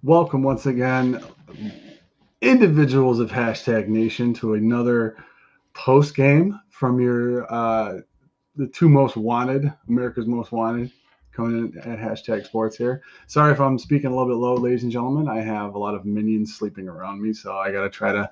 Welcome once again, individuals of Hashtag Nation, to another post game from your the two most wanted, America's most wanted, coming in at Hashtag Sports here. Sorry if I'm speaking a little bit low, ladies and gentlemen. I have a lot of minions sleeping around me, so I got to try to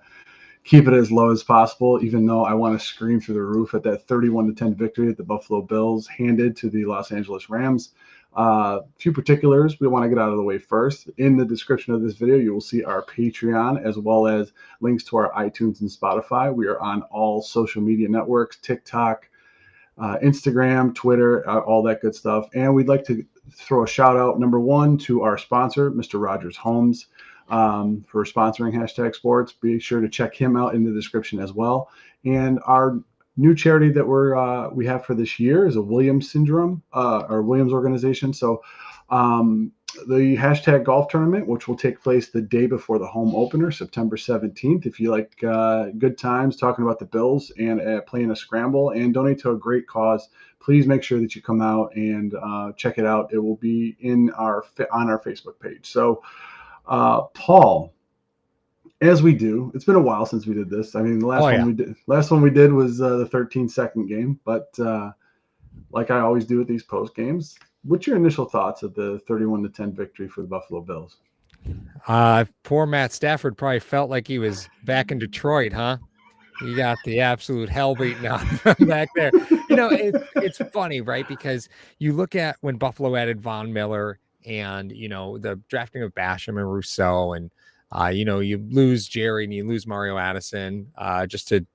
keep it as low as possible, even though I want to scream through the roof at that 31-10 victory that the Buffalo Bills handed to the Los Angeles Rams. A few particulars we want to get out of the way first. In the description of this video, you will see our Patreon as well as links to our iTunes and Spotify. We are on all social media networks, TikTok, Instagram, Twitter, all that good stuff. And we'd like to throw a shout out, number one, to our sponsor, Mr. Rogers Homes, for sponsoring Hashtag Sports. Be sure to check him out in the description as well. And our new charity that we have for this year is a Williams syndrome or Williams organization. So the Hashtag Golf Tournament, which will take place the day before the home opener, September 17th. If you like good times talking about the Bills and playing a scramble and donate to a great cause, please make sure that you come out and check it out. It will be on our Facebook page. So, Paul, as we do, it's been a while since we did this. I mean, the last one we did was the 13-second game, but like I always do with these post games, what's your initial thoughts of the 31-10 victory for the Buffalo Bills? Poor Matt Stafford probably felt like he was back in Detroit, huh? He got the absolute hell beaten out of him back there. It's funny, right? Because you look at when Buffalo added Von Miller and, the drafting of Basham and Rousseau and, you lose Jerry and you lose Mario Addison just to,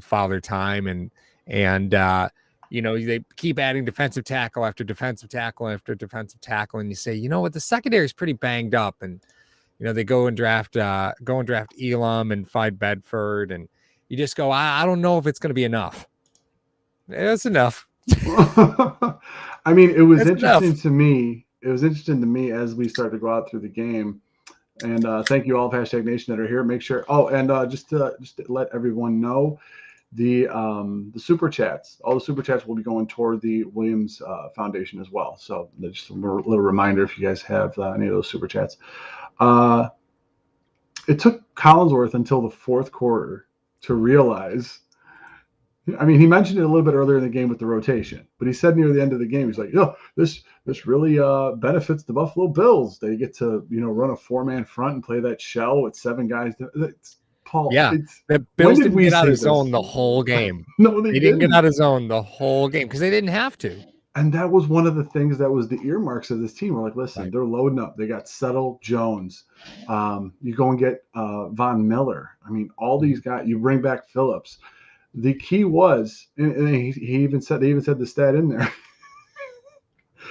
father time. And they keep adding defensive tackle after defensive tackle after defensive tackle. And you say, you know what, the secondary is pretty banged up. And, they go and draft Elam and Clyde Bedford. And you just go, I don't know if it's going to be enough. It's enough. I mean, it was interesting to me. It was interesting to me as we started to go out through the game. And thank you all of Hashtag Nation that are here. Make sure. Oh, and just to let everyone know, the super chats, all the super chats will be going toward the Williams Foundation as well. So just a little reminder if you guys have any of those super chats. It took Collinsworth until the fourth quarter to realize. I mean, he mentioned it a little bit earlier in the game with the rotation, but he said near the end of the game, he's like, this really benefits the Buffalo Bills. They get to, run a 4-man front and play that shell with 7 guys. Paul, yeah, the Bills didn't get out of zone the whole game. No, they didn't get out of zone the whole game because they didn't have to. And that was one of the things that was the earmarks of this team. We're like, listen, right. They're loading up. They got Settle, Jones. You go and get Von Miller. I mean, all these guys. You bring back Phillips. The key was, and he even said the stat in there.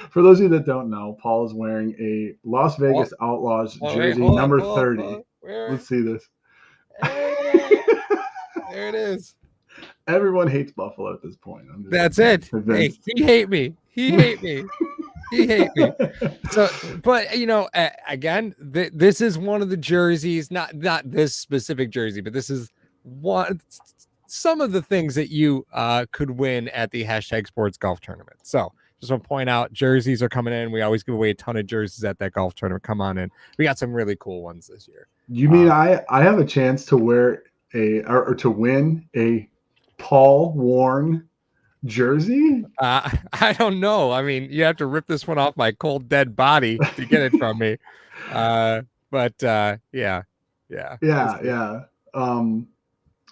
For those of you that don't know, Paul is wearing a Las Vegas Outlaws jersey, number 30. Let's see this. There it is. Everyone hates Buffalo at this point. That's it. Hey, he hate me. He hate me. He hate me. So, but again, this is one of the jerseys, not this specific jersey, but this is some of the things that you could win at the Hashtag Sports Golf Tournament. So just want to point out, jerseys are coming in. We always give away a ton of jerseys at that golf tournament. Come on in. We got some really cool ones this year. You mean I have a chance to wear or to win a Paul worn jersey? I don't know. I mean, you have to rip this one off my cold dead body to get it from me. But yeah.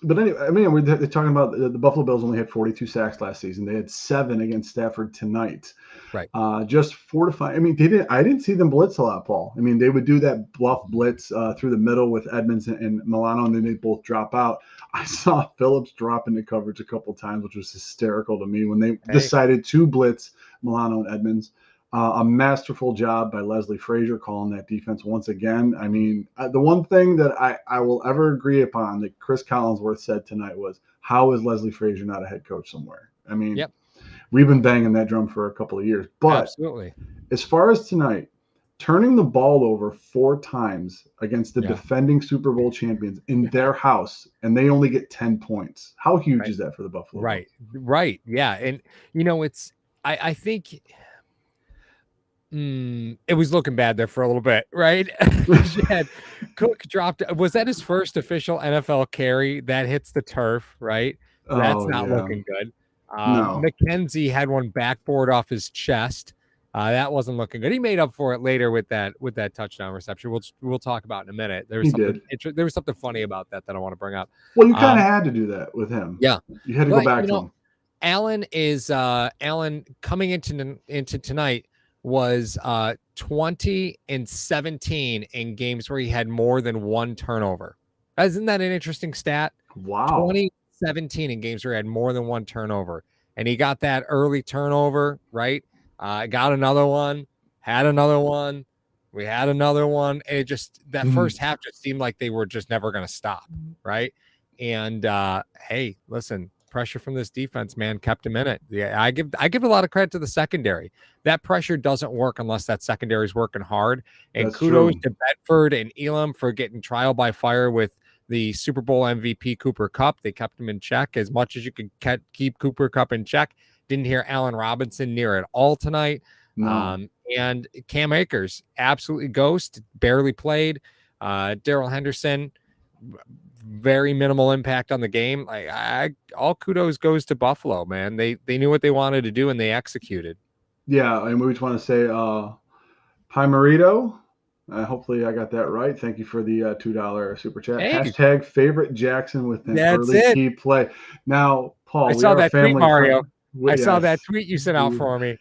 But anyway, I mean, we're talking about the Buffalo Bills only had 42 sacks last season. They had 7 against Stafford tonight. Right. Just fortifying. I mean, I didn't see them blitz a lot, Paul. I mean, they would do that bluff blitz through the middle with Edmonds and Milano, and then they both drop out. I saw Phillips drop into coverage a couple times, which was hysterical to me when they decided to blitz Milano and Edmonds. A masterful job by Leslie Frazier calling that defense once again. I mean, the one thing that I will ever agree upon that Chris Collinsworth said tonight was, how is Leslie Frazier not a head coach somewhere? I mean, We've been banging that drum for a couple of years. But absolutely, as far as tonight, turning the ball over 4 times against the defending Super Bowl champions in their house, and they only get 10 points. How huge is that for the Buffalo Bills? Right. Yeah. And, it's I think – It was looking bad there for a little bit, right? You had Cook dropped. Was that his first official NFL carry that hits the turf? Right, that's Oh not yeah. looking good. No, McKenzie had one backboard off his chest. That wasn't looking good. He made up for it later with that touchdown reception. We'll talk about in a minute. There was he something did. there was something funny about that I want to bring up. Well, you kind of Um, had to do that with him. yeah, You had to go but back to him. Allen coming into tonight was 20-17 in games where he had more than one turnover. Isn't that an interesting stat? Wow. 20-17 in games where he had more than one turnover. And he got that early turnover, right? Got another one, had another one. We had another one. And it just, that first half just seemed like they were just never going to stop, right? And hey, listen, pressure from this defense, man, kept him in it. Yeah, I give a lot of credit to the secondary. That pressure doesn't work unless that secondary is working hard. And That's kudos true. to Bedford and Elam for getting trial by fire with the Super Bowl MVP Cooper Kupp. They kept him in check as much as you could keep Cooper Kupp in check. Didn't hear Allen Robinson near at all tonight. No. And Cam Akers, absolutely ghost, barely played. Daryl Henderson, very minimal impact on the game. All kudos goes to Buffalo, man. They knew what they wanted to do and they executed. Yeah, and we just want to say, Pimarito. Hopefully, I got that right. Thank you for the $2 super chat. Hey, Hashtag favorite Jackson with an that's early it. key play. Now, I Paul, we saw are a that tweet, family Mario. friend. I saw Yes, that tweet you sent out for me.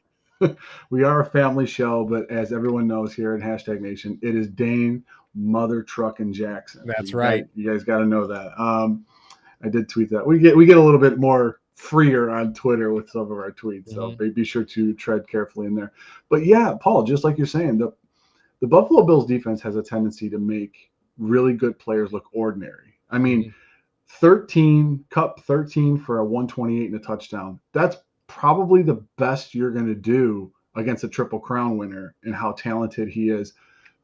we are a family show, but as everyone knows here in Hashtag Nation, it is Dane Mother Truckin' Jackson. That's right. You guys got to know that. I did tweet that. We get a little bit more freer on Twitter with some of our tweets, so be sure to tread carefully in there. But yeah, Paul, just like you're saying, the Buffalo Bills defense has a tendency to make really good players look ordinary. I mean, 13 for a 128 and a touchdown. That's probably the best you're going to do against a Triple Crown winner and how talented he is.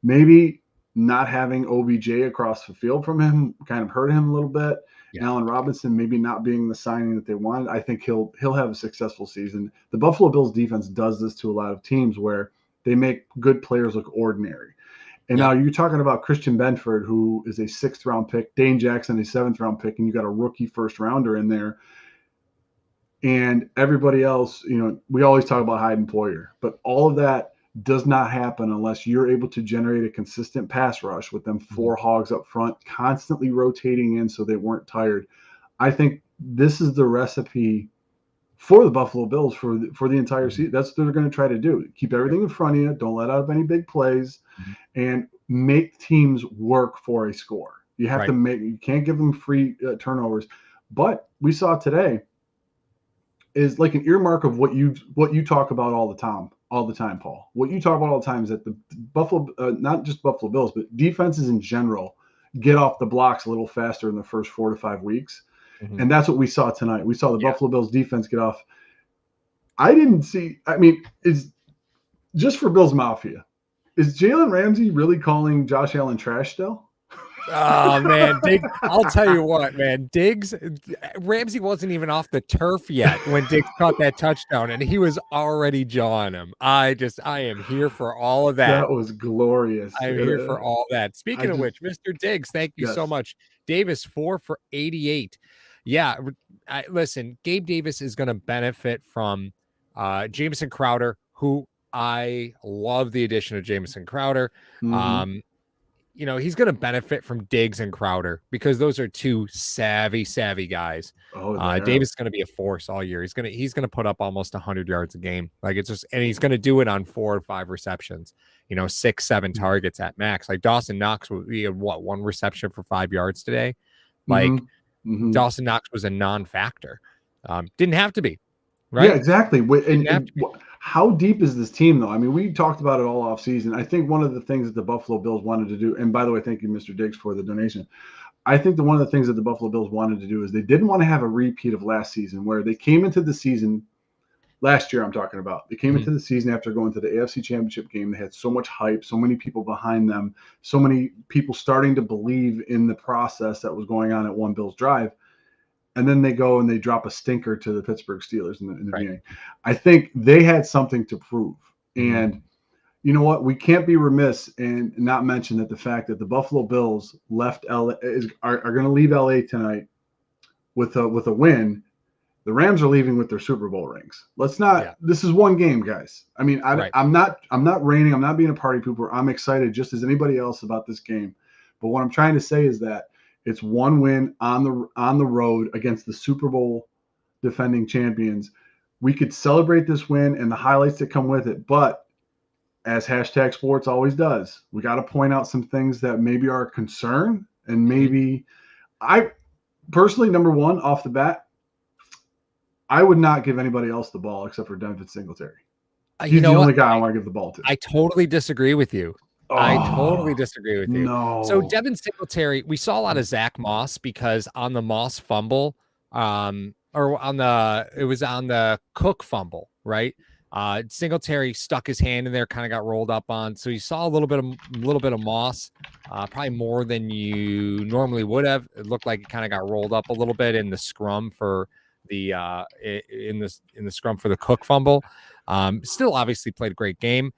Maybe not having OBJ across the field from him kind of hurt him a little bit. Yeah. Allen Robinson maybe not being the signing that they wanted. I think he'll have a successful season. The Buffalo Bills defense does this to a lot of teams where they make good players look ordinary. And now you're talking about Christian Benford, who is a 6th round pick, Dane Jackson, a 7th round pick, and you got a rookie first rounder in there. And everybody else, we always talk about Hyde and Poyer, but all of that does not happen unless you're able to generate a consistent pass rush with them 4 hogs up front, constantly rotating in so they weren't tired. I think this is the recipe for the Buffalo Bills for the entire season. That's what they're going to try to do. Keep everything in front of you. Don't let out any big plays, and make teams work for a score. You have to you can't give them free turnovers. But we saw today is like an earmark of what you talk about all the time, Paul. What you talk about all the time is that the Buffalo, not just Buffalo Bills, but defenses in general get off the blocks a little faster in the first 4 to 5 weeks. And that's what we saw tonight. We saw the Buffalo Bills defense get off. Is just for Bills Mafia, is Jalen Ramsey really calling Josh Allen trash still? Oh man, Diggs! I'll tell you what, man. Ramsey wasn't even off the turf yet when Diggs caught that touchdown, and he was already jawing him. I am here for all of that. That was glorious. I'm here for all that. Speaking of which, Mr. Diggs, thank you so much. Davis 4 for 88. Yeah, listen, Gabe Davis is going to benefit from Jamison Crowder, who I love the addition of Jamison Crowder. He's going to benefit from Diggs and Crowder because those are 2 savvy guys. Davis is going to be a force all year. He's going to put up almost 100 yards a game. Like and he's going to do it on 4 or 5 receptions. 6, 7 targets at max. Like Dawson Knox, we had 1 reception for 5 yards today. Like Dawson Knox was a non-factor. Didn't have to be. Right? Yeah, exactly. And how deep is this team, though? I mean, we talked about it all offseason. I think one of the things that the Buffalo Bills wanted to do, and by the way, thank you, Mr. Diggs, for the donation. I think that one of the things that the Buffalo Bills wanted to do is they didn't want to have a repeat of last season where they came into the season last year. I'm talking about they came into the season after going to the AFC Championship game. They had so much hype, so many people behind them, so many people starting to believe in the process that was going on at One Bills Drive. And then they go and they drop a stinker to the Pittsburgh Steelers in the beginning. I think they had something to prove. And you know what? We can't be remiss and not mention that the fact that the Buffalo Bills left LA are going to leave LA tonight with a win. The Rams are leaving with their Super Bowl rings. Let's not. Yeah. This is one game, guys. I mean, Right. I'm not raining. I'm not being a party pooper. I'm excited just as anybody else about this game. But what I'm trying to say is that it's one win on the road against the Super Bowl defending champions. We could celebrate this win and the highlights that come with it, but as hashtag sports always does, we got to point out some things that maybe are a concern, and maybe I personally, number one, off the bat, I would not give anybody else the ball except for Devin Singletary. He's the only guy I want to give the ball to. I totally disagree with you. I totally disagree with you. No. So Devin Singletary, we saw a lot of Zach Moss because on the Moss fumble, it was on the Cook fumble, right? Singletary stuck his hand in there, kind of got rolled up on. So you saw a little bit of Moss, probably more than you normally would have. It looked like it kind of got rolled up a little bit in the scrum for the in the scrum for the Cook fumble. Still obviously played a great game.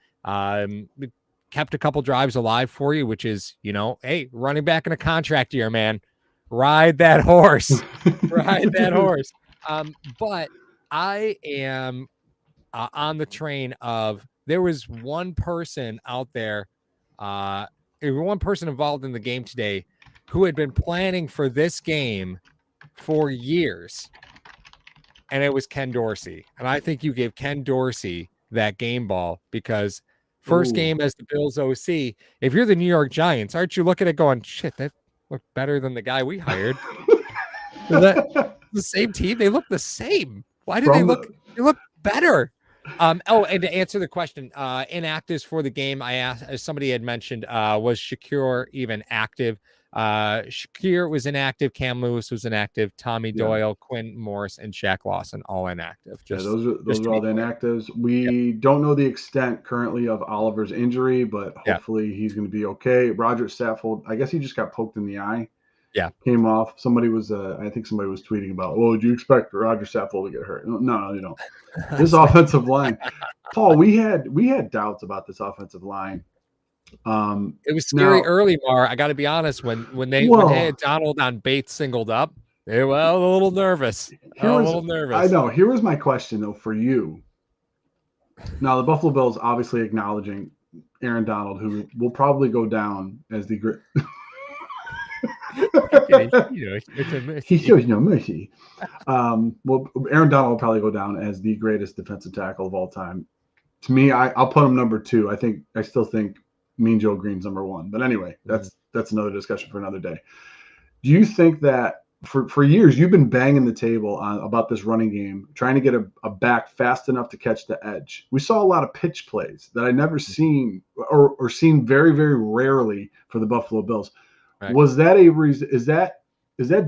Kept a couple drives alive for you, which is, hey, running back in a contract year, man, ride that horse, ride that horse. But I am on the train of, there was one person out there, one person involved in the game today who had been planning for this game for years. And it was Ken Dorsey. And I think you gave Ken Dorsey that game ball because first game as the Bills OC, if you're the New York Giants, aren't you looking at going, shit, that looked better than the guy we hired? Is that the same team? They look the same. Why do they look better? And to answer the question, inactives for the game, I asked, as somebody had mentioned, was Shakir even active? Shakir was inactive. Cam Lewis was inactive. Tommy Doyle, Quinn Morris, and Shaq Lawson all inactive. Those are all the inactives. We don't know the extent currently of Oliver's injury, but hopefully he's going to be okay. Roger Saffold, I guess he just got poked in the eye. Yeah, came off. Somebody was, I think somebody was tweeting about, would you expect Roger Saffold to get hurt? No, you don't. This offensive line, Paul, we had doubts about this offensive line. It was scary early, Mar. I got to be honest. When they had Donald on Bates singled up, they were a little nervous. I know. Here was my question though for you. Now the Buffalo Bills obviously acknowledging Aaron Donald, who will probably go down as the great. He shows no mercy. Well, Aaron Donald will probably go down as the greatest defensive tackle of all time. To me, I'll put him number 2. I still think Mean Joe Green's number 1. But anyway, that's another discussion for another day. Do you think that for years you've been banging the table about this running game, trying to get a back fast enough to catch the edge? We saw a lot of pitch plays that I never seen or seen very, very rarely for the Buffalo Bills. Right. Was that a reason? Is that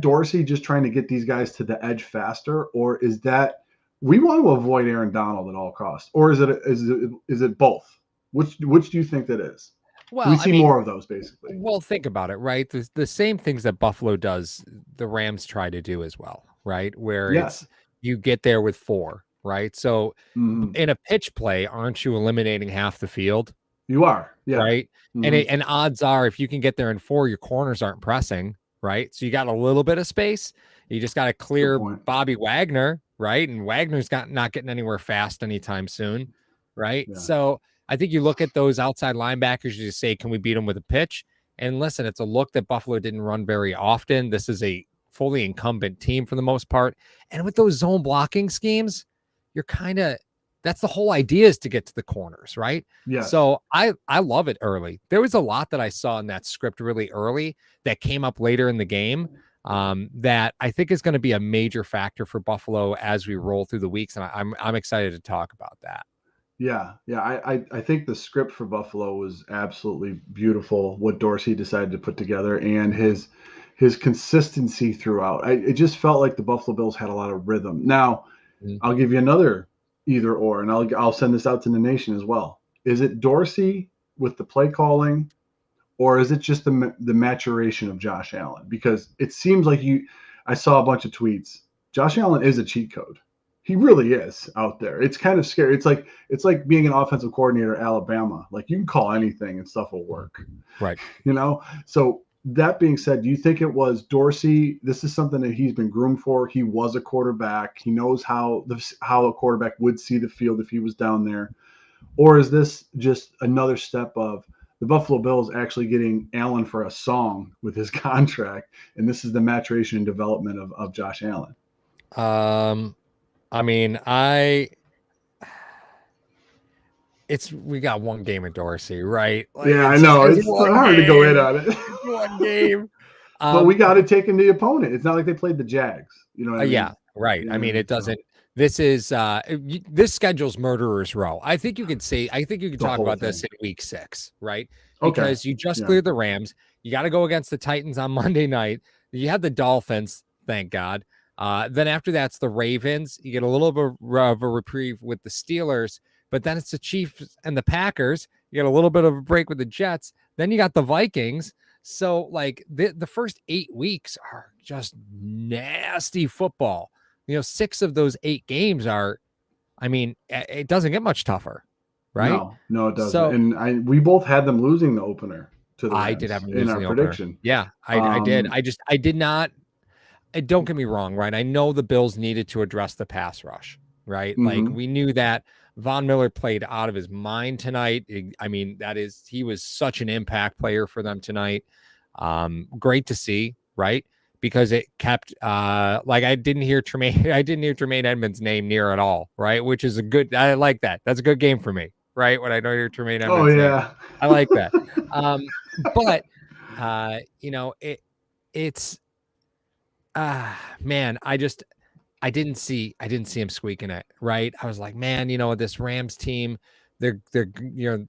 Dorsey just trying to get these guys to the edge faster, or is that we want to avoid Aaron Donald at all costs, or is it both? Which do you think that is? Well, we see more of those basically. Well, think about it, right? The same things that Buffalo does, the Rams try to do as well, right? Where it's you get there with 4, right? So in a pitch play, aren't you eliminating half the field? You are, right. And odds are, if you can get there in 4, your corners aren't pressing, right? So you got a little bit of space. You just got to clear Bobby Wagner, right? And Wagner's not getting anywhere fast anytime soon, right? Yeah. So I think you look at those outside linebackers, you just say, can we beat them with a pitch? And listen, it's a look that Buffalo didn't run very often. This is a fully incumbent team for the most part. And with those zone blocking schemes, you're kind of, that's the whole idea, is to get to the corners, right? Yeah. So I love it early. There was a lot that I saw in that script really early that came up later in the game that I think is going to be a major factor for Buffalo as we roll through the weeks. And I'm excited to talk about that. Yeah. I think the script for Buffalo was absolutely beautiful, what Dorsey decided to put together, and his consistency throughout. It just felt like the Buffalo Bills had a lot of rhythm. Now, I'll give you another either or, and I'll send this out to the nation as well. Is it Dorsey with the play calling, or is it just the maturation of Josh Allen? Because it seems like I saw a bunch of tweets. Josh Allen is a cheat code. He really is out there. It's kind of scary. It's like being an offensive coordinator at Alabama. Like, you can call anything and stuff will work. Right. So that being said, do you think it was Dorsey? This is something that he's been groomed for. He was a quarterback. He knows how a quarterback would see the field if he was down there. Or is this just another step of the Buffalo Bills actually getting Allen for a song with his contract, and this is the maturation and development of Josh Allen? I mean, we got one game of Dorsey, right? Like, Yeah, I it's know. It's one hard to go in game. on it. It's one game. But we got to take in the opponent. It's not like they played the Jags. You know what I mean? Yeah, right. You I mean, know, it doesn't. This is this schedule's murderer's row. I think you could The talk whole about this thing. in week 6, right? Okay. Because you just Yeah. cleared the Rams. You got to go against the Titans on Monday night. You had the Dolphins, thank God. Then after that's the Ravens. You get a little bit of a reprieve with the Steelers, but then it's the Chiefs and the Packers. You get a little bit of a break with the Jets. Then you got the Vikings. So, like, the first 8 weeks are just nasty football. 6 of those 8 games are, I mean, it doesn't get much tougher, right? No, it doesn't. So And we both had them losing the opener to the I Rams did have them in losing our the opener. prediction. Yeah, I did. I did not. Don't get me wrong, right? I know the Bills needed to address the pass rush, right? Like, we knew that Von Miller played out of his mind tonight. I mean, he was such an impact player for them tonight. Great to see, right? Because it kept like I didn't hear Tremaine Edmonds' name near at all, right? Which is I like that. That's a good game for me, right? When I know you're Tremaine Edmonds' name. I like that. But it's man, I didn't see him squeaking it, right? I was like, man, this Rams team, they're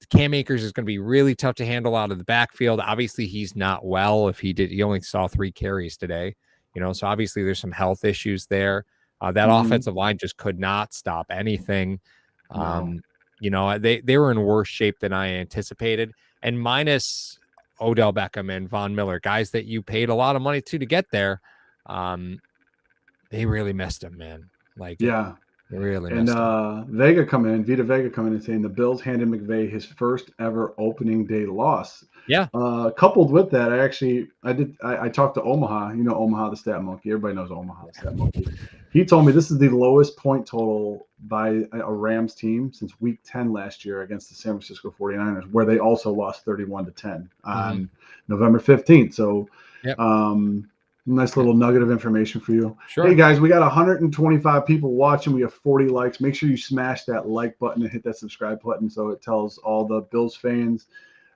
Cam Akers is going to be really tough to handle out of the backfield. Obviously, he's not well. He only saw 3 carries today, so obviously there's some health issues there. That offensive line just could not stop anything. No. They were in worse shape than I anticipated, and minus Odell Beckham and Von Miller, guys that you paid a lot of money to get there. They really missed him, man. Like, yeah, they really and missed him. Vita Vega coming in and saying the Bills handed McVay his first ever opening day loss. Yeah. Coupled with that, I talked to Omaha. Omaha the stat monkey. Everybody knows Omaha the stat monkey. He told me this is the lowest point total by a Rams team since week 10 last year against the San Francisco 49ers, where they also lost 31-10 on November 15th. So, yep. Nice little nugget of information for you. Sure. Hey, guys, we got 125 people watching. We have 40 likes. Make sure you smash that like button and hit that subscribe button so it tells all the Bills fans,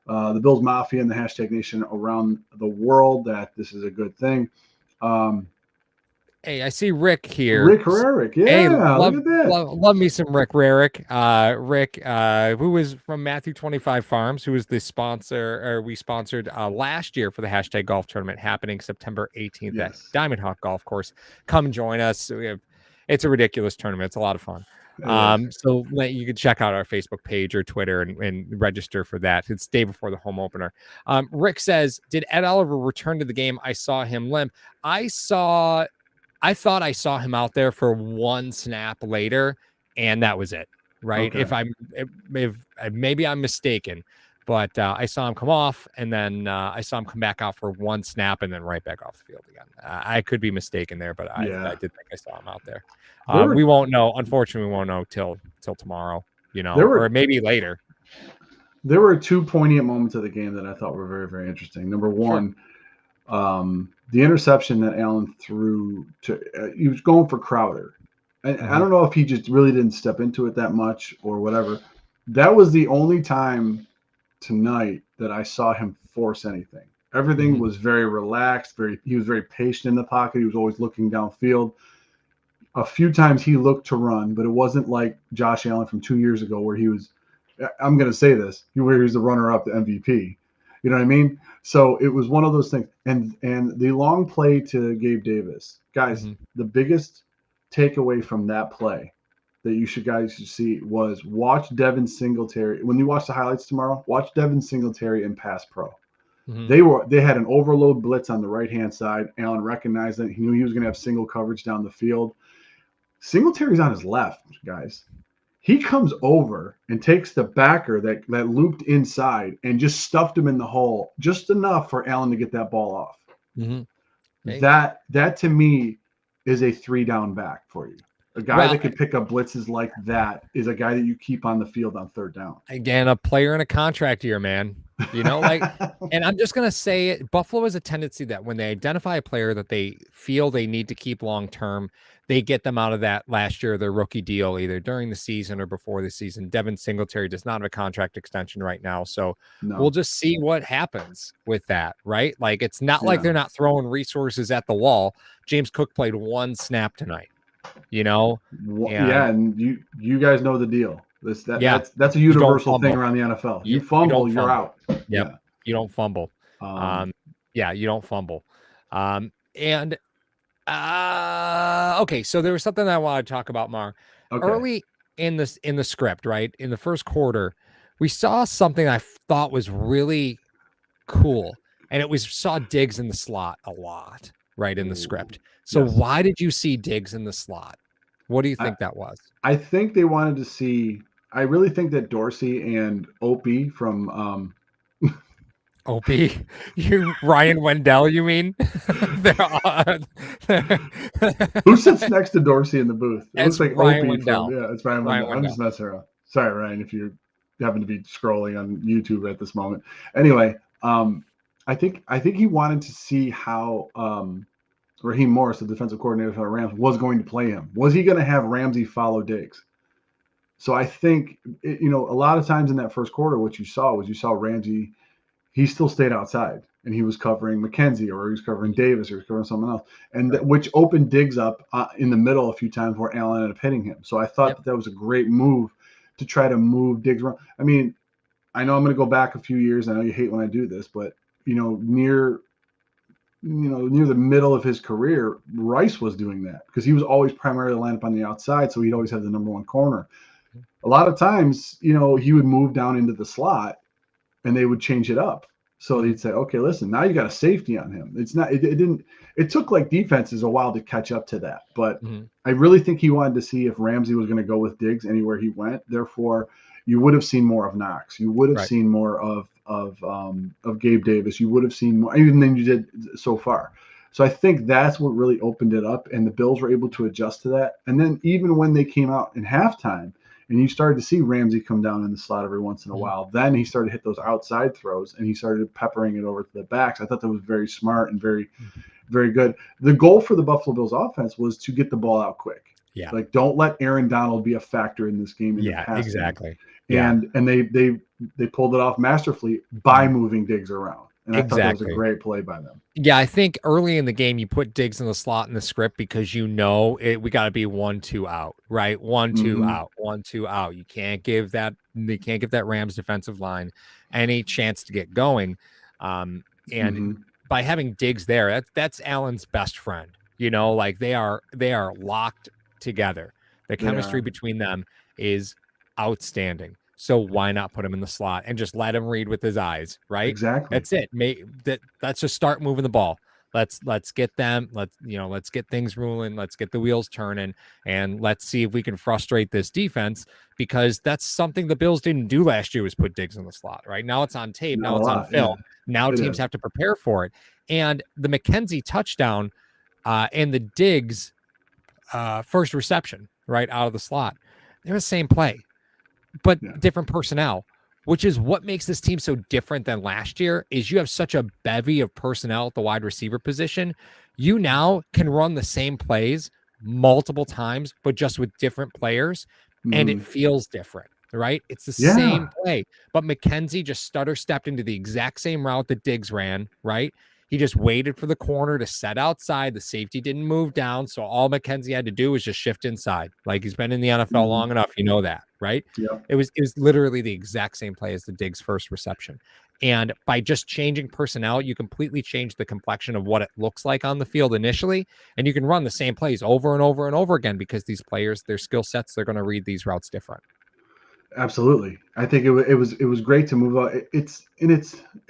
the Bills Mafia, and the hashtag Nation around the world that this is a good thing. Hey, I see Rick here. Rick Rarick. Yeah, hey, look at that. Love me some Rick Rarick. Rick, who was from Matthew 25 Farms, who was the sponsor, or we sponsored last year for the hashtag golf tournament happening September 18th at Diamond Hawk Golf Course. Come join us. It's a ridiculous tournament. It's a lot of fun. So you can check out our Facebook page or Twitter and register for that. It's day before the home opener. Rick says, did Ed Oliver return to the game? I saw him limp. I thought I saw him out there for one snap later, and that was it. Right? Okay. If maybe I'm mistaken, but I saw him come off, and then I saw him come back out for one snap, and then right back off the field again. I could be mistaken there, but I did think I saw him out there. We won't know. Unfortunately, we won't know till tomorrow. Or maybe later. There were 2 poignant moments of the game that I thought were very, very interesting. Number one. Sure. The interception that Allen threw he was going for Crowder. And I don't know if he just really didn't step into it that much or whatever. That was the only time tonight that I saw him force anything. Everything was very relaxed. He was very patient in the pocket. He was always looking downfield. A few times he looked to run, but it wasn't like Josh Allen from 2 years ago where he was, I'm going to say this, where he was the runner-up, the MVP. You know what I mean? So it was one of those things. And the long play to Gabe Davis, guys, the biggest takeaway from that play that you guys should see was watch Devin Singletary. When you watch the highlights tomorrow, watch Devin Singletary in pass pro. They had an overload blitz on the right-hand side. Allen recognized that. He knew he was going to have single coverage down the field. Singletary's on his left, guys. He comes over and takes the backer that looped inside and just stuffed him in the hole just enough for Allen to get that ball off. Mm-hmm. Hey. That to me is a 3-down back for you. A guy that can pick up blitzes like that is a guy that you keep on the field on 3rd down. Again, a player in a contract year, man. You know, like, and I'm just going to say it. Buffalo has a tendency that when they identify a player that they feel they need to keep long-term, they get them out of that last year, their rookie deal, either during the season or before the season. Devin Singletary does not have a contract extension right now. So we'll just see what happens with that, right? Like, it's not like they're not throwing resources at the wall. James Cook played 1 snap tonight, you know? And you guys know the deal. That's a universal thing around the NFL. You fumble, you're out. Yep. Yeah. You don't fumble. You don't fumble. Okay, so there was something that I wanted to talk about, Mar. Okay. Early in the script, right? In the first quarter, we saw something I thought was really cool. And it was saw Diggs in the slot a lot, right, in the script. So why did you see Diggs in the slot? What do you think that was? I think they wanted to see. I really think that Dorsey and Opie from Opie, you Ryan Wendell, you mean? Who sits next to Dorsey in the booth? It looks like Ryan Opie Wendell. It's Ryan Wendell. I'm just messing around. Sorry, Ryan, if you happen to be scrolling on YouTube at this moment. Anyway, I think he wanted to see how Raheem Morris, the defensive coordinator for the Rams, was going to play him. Was he going to have Ramsey follow Diggs? So I think, a lot of times in that first quarter, what you saw Ramsey, he still stayed outside and he was covering McKenzie or he was covering Davis or he was covering someone else, and which opened Diggs up in the middle a few times where Allen ended up hitting him. So I thought that was a great move to try to move Diggs around. I mean, I know I'm going to go back a few years. I know you hate when I do this, but, near the middle of his career, Rice was doing that because he was always primarily lined up on the outside. So he'd always have the number 1 corner. A lot of times, he would move down into the slot and they would change it up. So they'd say, okay, listen, now you got a safety on him. It took like defenses a while to catch up to that. But I really think he wanted to see if Ramsey was going to go with Diggs anywhere he went. Therefore, you would have seen more of Knox. You would have seen more of Gabe Davis. You would have seen more even than you did so far. So I think that's what really opened it up, and the Bills were able to adjust to that. And then even when they came out in halftime, and you started to see Ramsey come down in the slot every once in a while, then he started to hit those outside throws, and he started peppering it over to the backs. I thought that was very smart and very, very good. The goal for the Buffalo Bills offense was to get the ball out quick. Yeah. Like, don't let Aaron Donald be a factor in this game. Exactly. And they pulled it off masterfully by moving Diggs around. And I thought that was a great play by them. Yeah, I think early in the game you put Diggs in the slot in the script because we got to be 1-2 out, right? 1-2 out, 1-2 out. You can't give that Rams defensive line any chance to get going. And by having Diggs there, that's Allen's best friend. Like they are locked together. The chemistry between them is outstanding. So why not put him in the slot and just let him read with his eyes, right? Exactly. That's it. Let's just start moving the ball. Let's get them. Let's get things rolling. Let's get the wheels turning, and let's see if we can frustrate this defense, because that's something the Bills didn't do last year, was put Diggs in the slot. Right now it's on tape. Now it's on film. Now teams have to prepare for it. And the McKenzie touchdown and the Diggs first reception right out of the slot, they're the same play, but different personnel, which is what makes this team so different than last year. Is you have such a bevy of personnel at the wide receiver position. You now can run the same plays multiple times, but just with different players, and it feels different, right? It's the same play, but McKenzie just stutter stepped into the exact same route that Diggs ran, right? He just waited for the corner to set outside. The safety didn't move down. So all McKenzie had to do was just shift inside. Like, he's been in the NFL long enough. You know that, right? Yeah. It was literally the exact same play as the Diggs first reception. And by just changing personnel, you completely change the complexion of what it looks like on the field initially. And you can run the same plays over and over and over again, because these players, their skill sets, they're going to read these routes different. Absolutely. I think it was great to move on. It's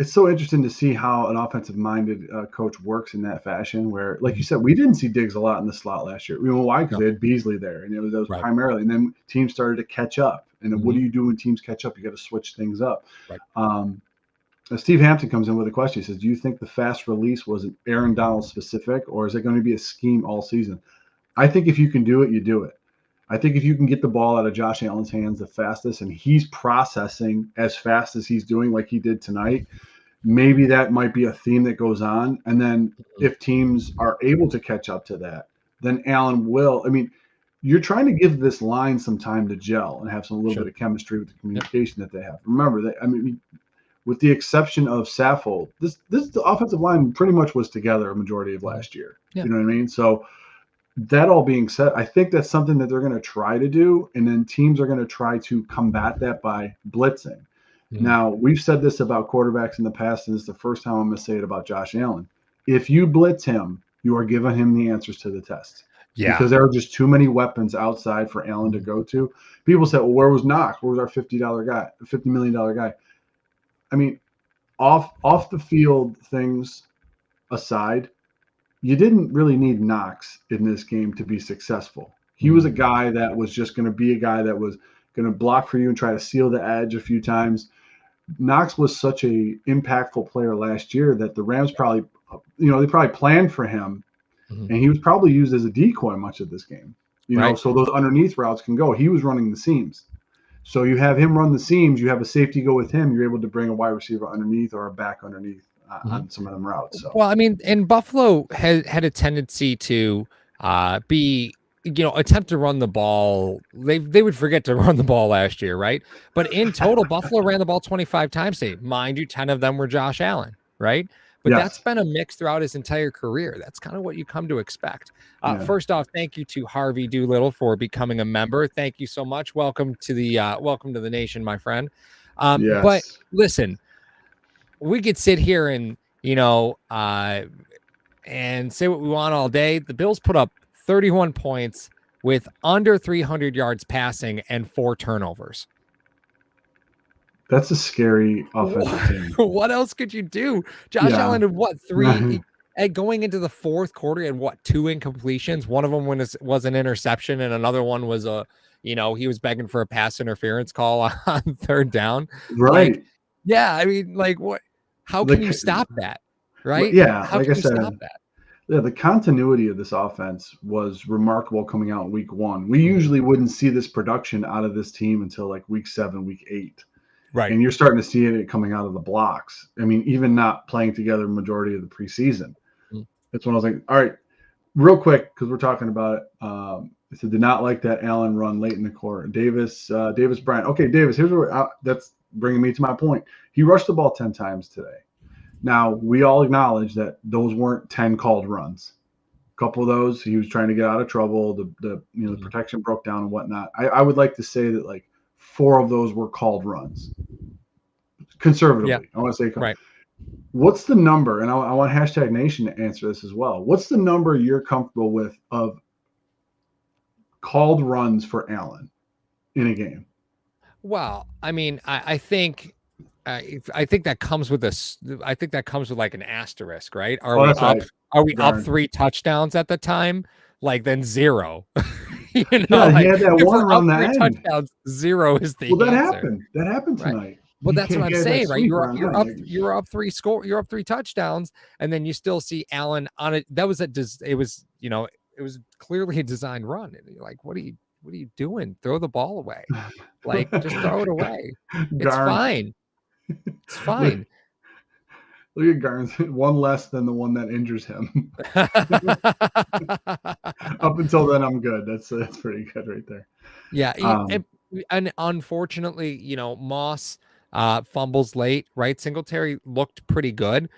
so interesting to see how an offensive minded coach works in that fashion. Where, like you Mhm. said, we didn't see Diggs a lot in the slot last year. You know why? Because No, they had Beasley there, and that was right. primarily. And then teams started to catch up. And then what Mhm. do you do when teams catch up? You got to switch things up. Right. Um, Steve Hampton comes in with a question. He says, "Do you think the fast release was Aaron Donald specific, or is it going to be a scheme all season?" I think if you can do it, you do it. I think if you can get the ball out of Josh Allen's hands the fastest and he's processing as fast as he's doing, like he did tonight, maybe that might be a theme that goes on. And then Mhm. if teams are able to catch up to that, then Allen will. I mean, you're trying to give this line some time to gel and have some little bit Sure. of chemistry with the Yep. communication that they have. Remember that. I mean, with the exception of Saffold, this the offensive line pretty much was together a majority of Mhm. last year. Yeah. You know what I mean? So that all being said, I think that's something that they're going to try to do, and then teams are going to try to combat that by blitzing. Mhm. Now, we've said this about quarterbacks in the past, and it's the first time I'm going to say it about Josh Allen. If you blitz him, you are giving him the answers to the test Yeah. because there are just too many weapons outside for Allen to Mhm. go to. People say, "Well, where was Knox? Where was our $50 guy, $50 million guy?" I mean, off the field things aside, you didn't really need Knox in this game to be successful. He was a Mhm. guy that was just going to be a guy that was going to block for you and try to seal the edge a few times. Knox was such a impactful player last year that the Rams probably, they probably planned for him, Mhm. and he was probably used as a decoy much of this game. Right. So those underneath routes can go. He was running the seams. So you have him run the seams. You have a safety go with him. You're able to bring a wide receiver underneath or a back underneath Mhm. on some of them routes. So Well, I mean, and Buffalo had a tendency to be, attempt to run the ball. They would forget to run the ball last year, right? But in total, Buffalo ran the ball 25 times today. Mind you, 10 of them were Josh Allen, right? But that's yes, been a mix throughout his entire career. That's kind of what you come to expect. yeah, First off, thank you to Harvey Doolittle for becoming a member. Thank you so much. Welcome to the nation, my friend. But yes. listen, we could sit here and and say what we want all day. The Bills put up 31 points with under 300 yards passing and 4 turnovers. That's a scary offensive team. What else could you do? Josh Yeah. Allen had what, three going into the fourth quarter, he had what, 2 incompletions. One of them was an interception, and another one was he was begging for a pass interference call on third down. Like, Right. yeah, I mean, like, what? How can you Like, stop that? Right? yeah, How like can I you stop said, that? yeah, the continuity of this offense was remarkable coming out in week one. We Mhm. usually wouldn't see this production out of this team until like week 7, week 8. Right. And you're starting to see it coming out of the blocks. I mean, even not playing together majority of the preseason. Mm. That's when I was like, all right, real quick, because we're talking about it. I said, did not like that Allen run late in the quarter. Davis Bryant. Okay, Davis, here's where that's bringing me to my point. He rushed the ball 10 times today. Now, we all acknowledge that those weren't 10 called runs. A couple of those, he was trying to get out of trouble. The Mhm. protection broke down and whatnot. I would like to say that like 4 of those were called runs Yeah. conservatively. I want to say, Right. what's the number? And I want hashtag Nation to answer this as well. What's the number you're comfortable with of called runs for Allen in a game? Well, I mean, I think that comes with I think that comes with like an asterisk, right? Are Oh, we that's up? right. Are we up Darn. 3 touchdowns at the time? Like then 0. Yeah, he Like had that if one we're up around the 3 end. touchdowns, 0 is Well, the that answer, happened. That happened right? tonight. Well, that's what I'm He had that saying, right? sweep around the end. You're up 3 touchdowns, and then you still see Allen on it. That was it was clearly a designed run. And you're like, what are you doing? Throw the ball away. Like, just throw it away. It's Garn. fine. It's Look, fine. look at Garn's one less than the one that injures him. Up until then, I'm good. That's pretty good right there. Yeah, Um, and unfortunately, Moss fumbles late, right? Singletary looked pretty good.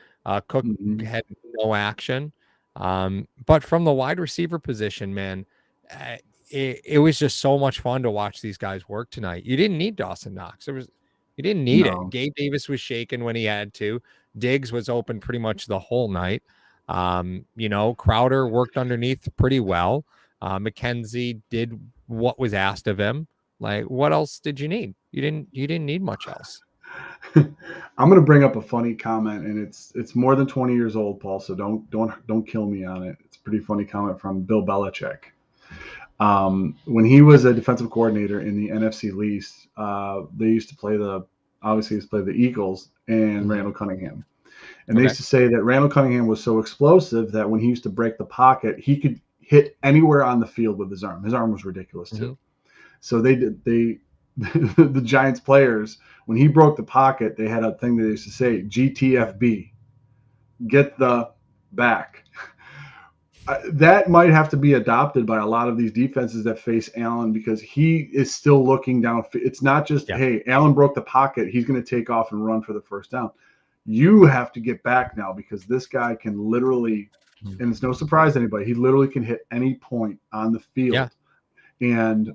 Cook mhm. had no action. But from the wide receiver position, man, uh, it was just so much fun to watch these guys work tonight. You didn't need Dawson Knox. You didn't need it. No, Gabe Davis was shaken when he had to. Diggs was open pretty much the whole night. Crowder worked underneath pretty well. McKenzie did what was asked of him. Like, what else did you need? You didn't need much else. I'm going to bring up a funny comment, and it's more than 20 years old, Paul. So don't kill me on it. It's a pretty funny comment from Bill Belichick. When he was a defensive coordinator in the NFC East, they used to play the Eagles and Randall Cunningham. And they used to say that Randall Cunningham was so explosive that when he used to break the pocket, he could hit anywhere on the field with his arm. His arm was ridiculous too. So the Giants players, when he broke the pocket, they had a thing that they used to say, GTFB, get the back. That might have to be adopted by a lot of these defenses that face Allen, because he is still looking down. It's not just, hey, Allen broke the pocket, he's going to take off and run for the first down. You have to get back now, because this guy can literally, and it's no surprise to anybody, he literally can hit any point on the field. And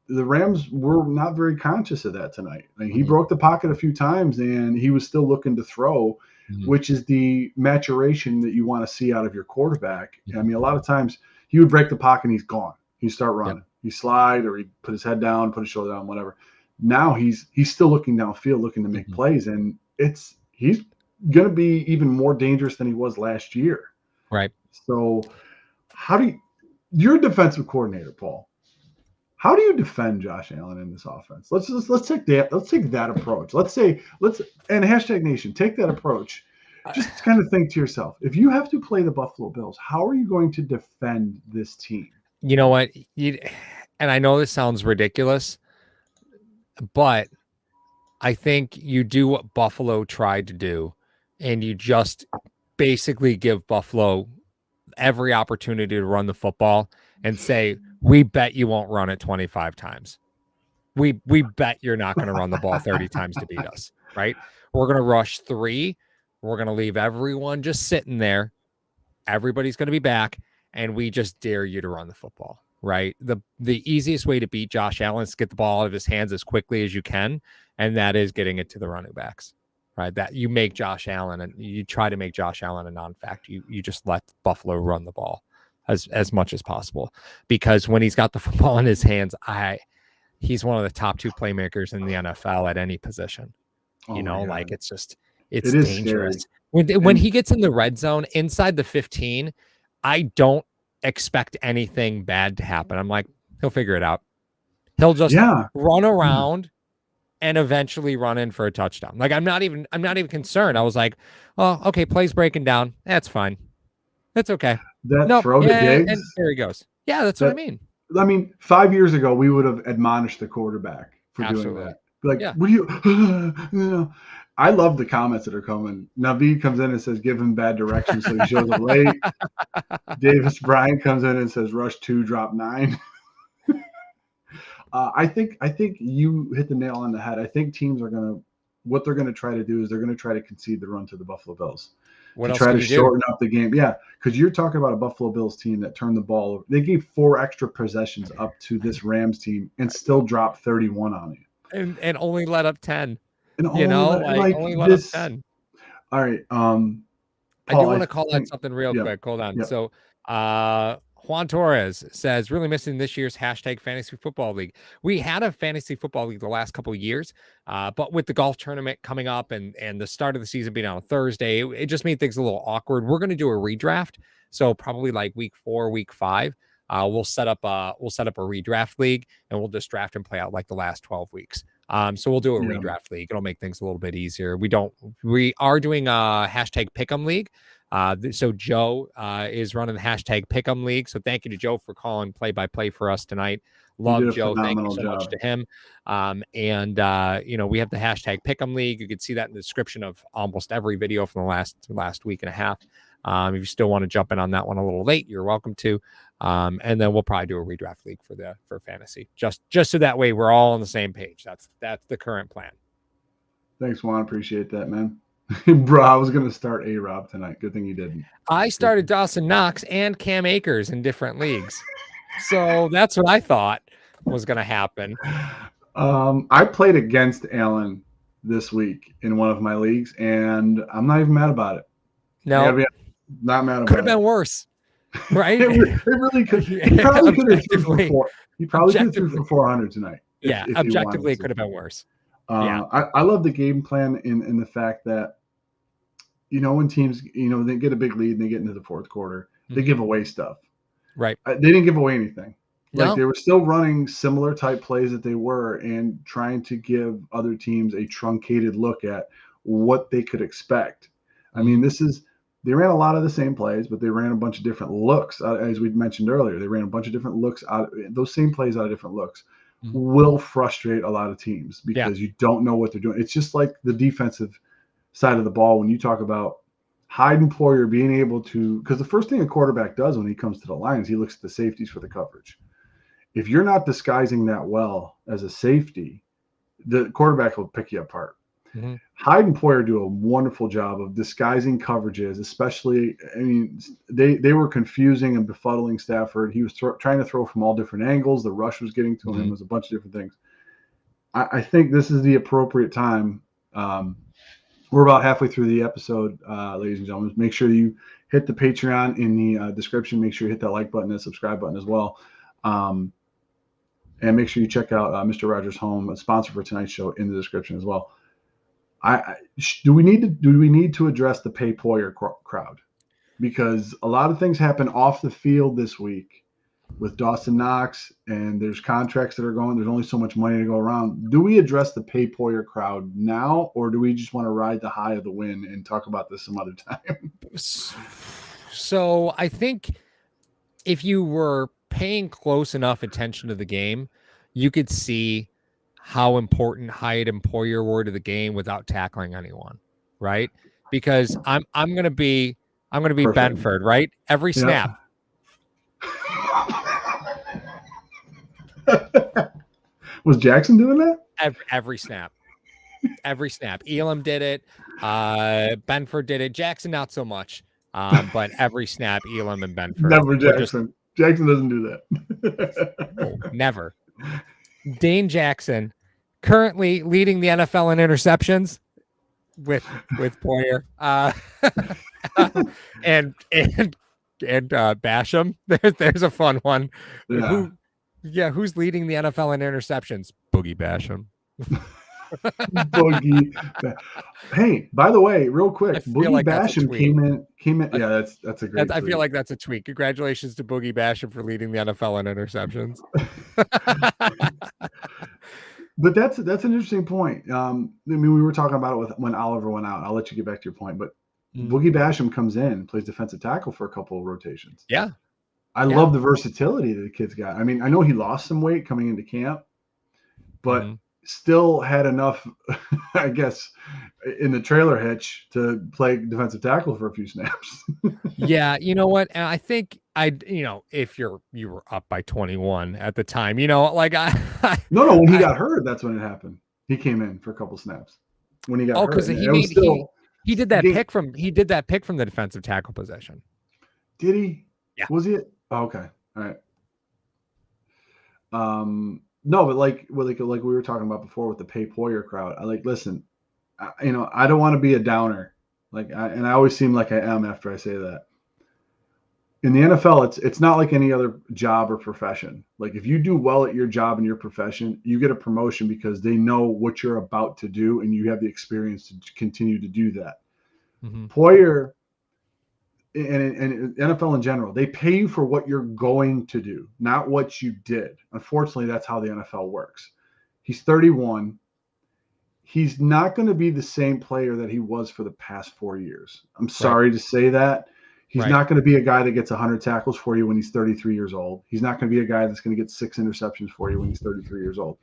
the Rams were not very conscious of that tonight. I mean, he broke the pocket a few times, and he was still looking to throw, which is the maturation that you want to see out of your quarterback. I mean, a lot of times he would break the pocket and he's gone. He'd start running. He'd slide, or he'd put his head down, put his shoulder down, whatever. Now he's still looking downfield, looking to make plays, and he's going to be even more dangerous than he was last year. Right. So you're a defensive coordinator, Paul. How do you defend Josh Allen in this offense? Let's take that approach. And hashtag Nation, take that approach. Just kind of think to yourself, if you have to play the Buffalo Bills, how are you going to defend this team? You know what? And I know this sounds ridiculous, but I think you do what Buffalo tried to do, and you just basically give Buffalo every opportunity to run the football and say, we bet you won't run it 25 times. We bet you're not going to run the ball 30 times to beat us, right? We're going to rush 3. We're going to leave everyone just sitting there. Everybody's going to be back, and we just dare you to run the football, right? The easiest way to beat Josh Allen is to get the ball out of his hands as quickly as you can, and that is getting it to the running backs, right? That you make Josh Allen, and you try to make Josh Allen a non-fact. You just let Buffalo run the ball as much as possible, because when he's got the football in his hands, he's one of the top 2 playmakers in the NFL at any position. It's dangerous. When he gets in the red zone inside the 15, I don't expect anything bad to happen. I'm like, he'll figure it out. He'll just run around and eventually run in for a touchdown. Like, I'm not even concerned. I was like, oh, okay, play's breaking down. That's fine. That's okay. Throw to Diggs, and there he goes. Yeah, that's what I mean. I mean, 5 years ago, we would have admonished the quarterback for doing that. Like, what do you? I love the comments that are coming. Naveed comes in and says, give him bad direction, so he shows up late. Davis Bryant comes in and says, rush 2, drop 9. I think you hit the nail on the head. I think teams are what they're going to try to do is they're going to try to concede the run to the Buffalo Bills. What else try to shorten up the game. Yeah, because you're talking about a Buffalo Bills team that turned the ball over. They gave 4 extra possessions up to this Rams team and still dropped 31 on you. And only let up 10. And only let up 10. All right. Paul, I do want to call out something real quick. Hold on. So Juan Torres says, really missing this year's hashtag fantasy football league. We had a fantasy football league the last couple of years, but with the golf tournament coming up and the start of the season being on a Thursday, it just made things a little awkward. We're going to do a redraft. So probably like week 4, week 5, we'll set up a redraft league, and we'll just draft and play out like the last 12 weeks. So we'll do a redraft league. It'll make things a little bit easier. We are doing a hashtag pick'em league. So Joe is running the hashtag Pick'em League. So thank you to Joe for calling play-by-play for us tonight. Love Joe. Thank you so much to him. And we have the hashtag Pick'em League. You can see that in the description of almost every video from the last week and a half. If you still want to jump in on that one a little late, you're welcome to. And then we'll probably do a redraft league for fantasy, just so that way we're all on the same page. That's the current plan. Thanks, Juan. Appreciate that, man. Bro, I was going to start A-Rob tonight. Good thing you didn't. I started Dawson Knox and Cam Akers in different leagues. So that's what I thought was going to happen. I played against Allen this week in one of my leagues, and I'm not even mad about it. No. Not mad about it. Could have been worse, right? It really could. He probably could have threw for 400 tonight. if he wanted objectively, it to. could have been worse. I love the game plan in the fact that, when teams, they get a big lead and they get into the fourth quarter, they give away stuff. Right. They didn't give away anything. Like No. they were still running similar type plays that they were and trying to give other teams a truncated look at what they could expect. I mean, they ran a lot of the same plays, but they ran a bunch of different looks. As we mentioned earlier, they ran a bunch of different looks out. Those same plays out of different looks will frustrate a lot of teams because you don't know what they're doing. It's just like the defensive side of the ball when you talk about Hyde and Poyer being able to, because the first thing a quarterback does when he comes to the line is he looks at the safeties for the coverage. If you're not disguising that well as a safety, the quarterback will pick you apart. Hyde and Poyer do a wonderful job of disguising coverages, especially, they were confusing and befuddling Stafford. He was trying to throw from all different angles. The rush was getting to him. It was a bunch of different things. I think this is the appropriate time. We're about halfway through the episode, ladies and gentlemen. Make sure you hit the Patreon in the description. Make sure you hit that like button and subscribe button as well. And make sure you check out Mr. Rogers' Home, a sponsor for tonight's show, in the description as well. Do we need to address the Pay Poyer crowd? Because a lot of things happen off the field this week with Dawson Knox, and there's contracts that are going. There's only so much money to go around. Do we address the Pay Poyer crowd now, or do we just want to ride the high of the win and talk about this some other time? So I think if you were paying close enough attention to the game, you could see how important Hyde and Poyer were to the game without tackling anyone, right? Because I'm gonna be Perfect. Benford, right? Every snap. Was Jackson doing that? Every snap. Every snap. Elam did it. Benford did it. Jackson not so much. But every snap, Elam and Benford. Never Jackson. Jackson doesn't do that. No, never. Dane Jackson, currently leading the NFL in interceptions with Poyer, and Basham. There's a fun one. Who's leading the NFL in interceptions? Boogie Basham. Boogie. Hey, by the way, real quick, Boogie Basham came in. Yeah, that's a great. I feel like that's a tweet. Congratulations to Boogie Basham for leading the NFL in interceptions. But that's an interesting point. We were talking about it when Oliver went out. I'll let you get back to your point, but Boogie Basham comes in, plays defensive tackle for a couple of rotations. Yeah, I love the versatility that the kid's got. I mean, I know he lost some weight coming into camp, but still had enough, I guess, in the trailer hitch to play defensive tackle for a few snaps. Yeah, you know what? And I think if you were up by 21 at the time, like No, when he got hurt, that's when it happened. He came in for a couple snaps when he got hurt. Because he did that pick from the defensive tackle position. Did he? Yeah. Was it? Oh, okay. All right. No, but like we were talking about before with the Pay Poyer crowd, listen, I don't want to be a downer, and I always seem like I am after I say that. In the NFL, it's not like any other job or profession. Like if you do well at your job and your profession, you get a promotion because they know what you're about to do and you have the experience to continue to do that. Poyer and NFL in general, they pay you for what you're going to do, not what you did. Unfortunately, that's how the NFL works. He's 31. He's not going to be the same player that he was for the past 4 years. I'm sorry to say that. He's not going to be a guy that gets 100 tackles for you when he's 33 years old. He's not going to be a guy that's going to get 6 interceptions for you when he's 33 years old.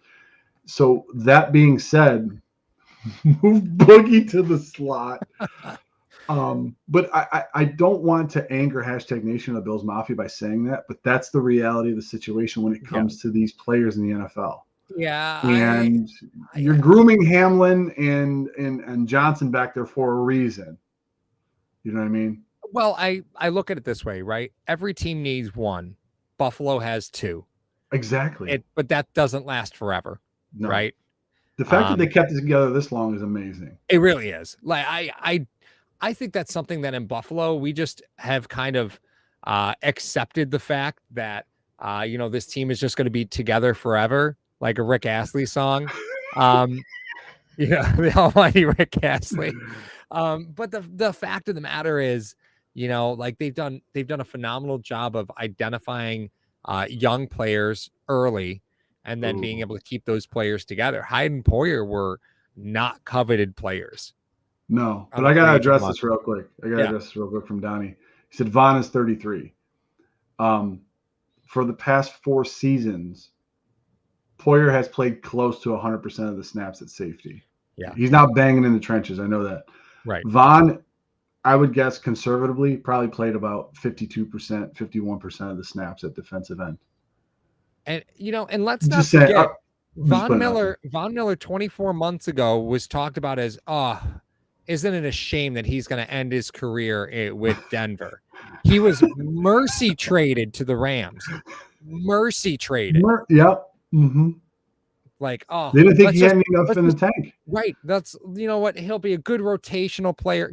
So that being said, move Boogie to the slot. But I don't want to anger #Nation of the Bills Mafia by saying that, but that's the reality of the situation when it comes to these players in the NFL. Yeah. And you're grooming Hamlin and Johnson back there for a reason. You know what I mean? Well, I look at it this way, right? Every team needs one. Buffalo has 2. Exactly. But that doesn't last forever, right? The fact that they kept it together this long is amazing. It really is. Like I think that's something that in Buffalo we just have kind of accepted the fact that this team is just going to be together forever. like a Rick Astley song. The almighty Rick Astley. But the fact of the matter is, like they've done a phenomenal job of identifying young players early and then being able to keep those players together. Hyde and Poyer were not coveted players. No, but I got to address this real quick. From Donnie. He said Vaughn is 33. For the past 4 seasons, Poyer has played close to 100% of the snaps at safety. Yeah. He's not banging in the trenches. I know that. Right. Vaughn, I would guess conservatively, probably played about 52%, 51% of the snaps at defensive end. And, and let's not forget, Von Miller 24 months ago was talked about as, isn't it a shame that he's going to end his career with Denver? He was mercy traded to the Rams. Mercy traded. Yep. Mm-hmm. Like, they didn't think he had enough in the tank. Right. That's, what, he'll be a good rotational player.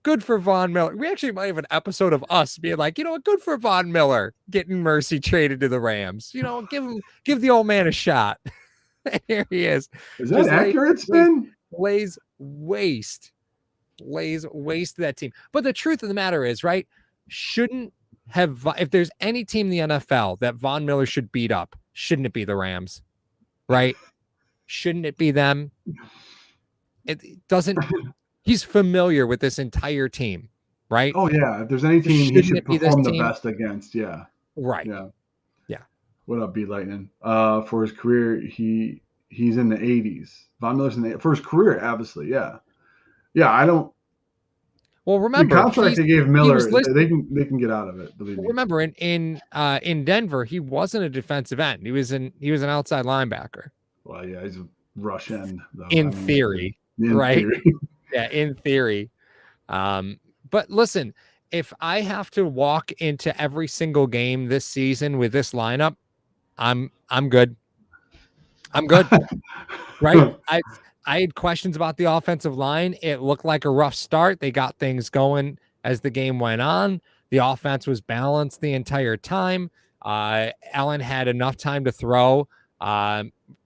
Good for Von Miller. We actually might have an episode of us being like, good for Von Miller getting mercy traded to the Rams. Give the old man a shot. Here he is. Is that accurate, Spin? Lays waste to that team. But the truth of the matter is, right, if there's any team in the NFL that Von Miller should beat up, shouldn't it be the Rams? Right? Shouldn't it be them? It doesn't. He's familiar with this entire team, right? Oh yeah. If there's any team he should perform the best against, yeah. Right. Yeah. What up, B Lightning? For his career, he's in the 80s. Von Miller's for his career, obviously, yeah. Yeah, I don't. Well, remember the contract they gave Miller, they can get out of it. Believe me. Remember, in Denver, he wasn't a defensive end. He was an outside linebacker. Well, yeah, he's a rush end, though. In theory, right? Yeah, in theory. But listen, if I have to walk into every single game this season with this lineup, I'm good. I'm good. Right? I had questions about the offensive line. It looked like a rough start. They got things going as the game went on. The offense was balanced the entire time. Allen had enough time to throw.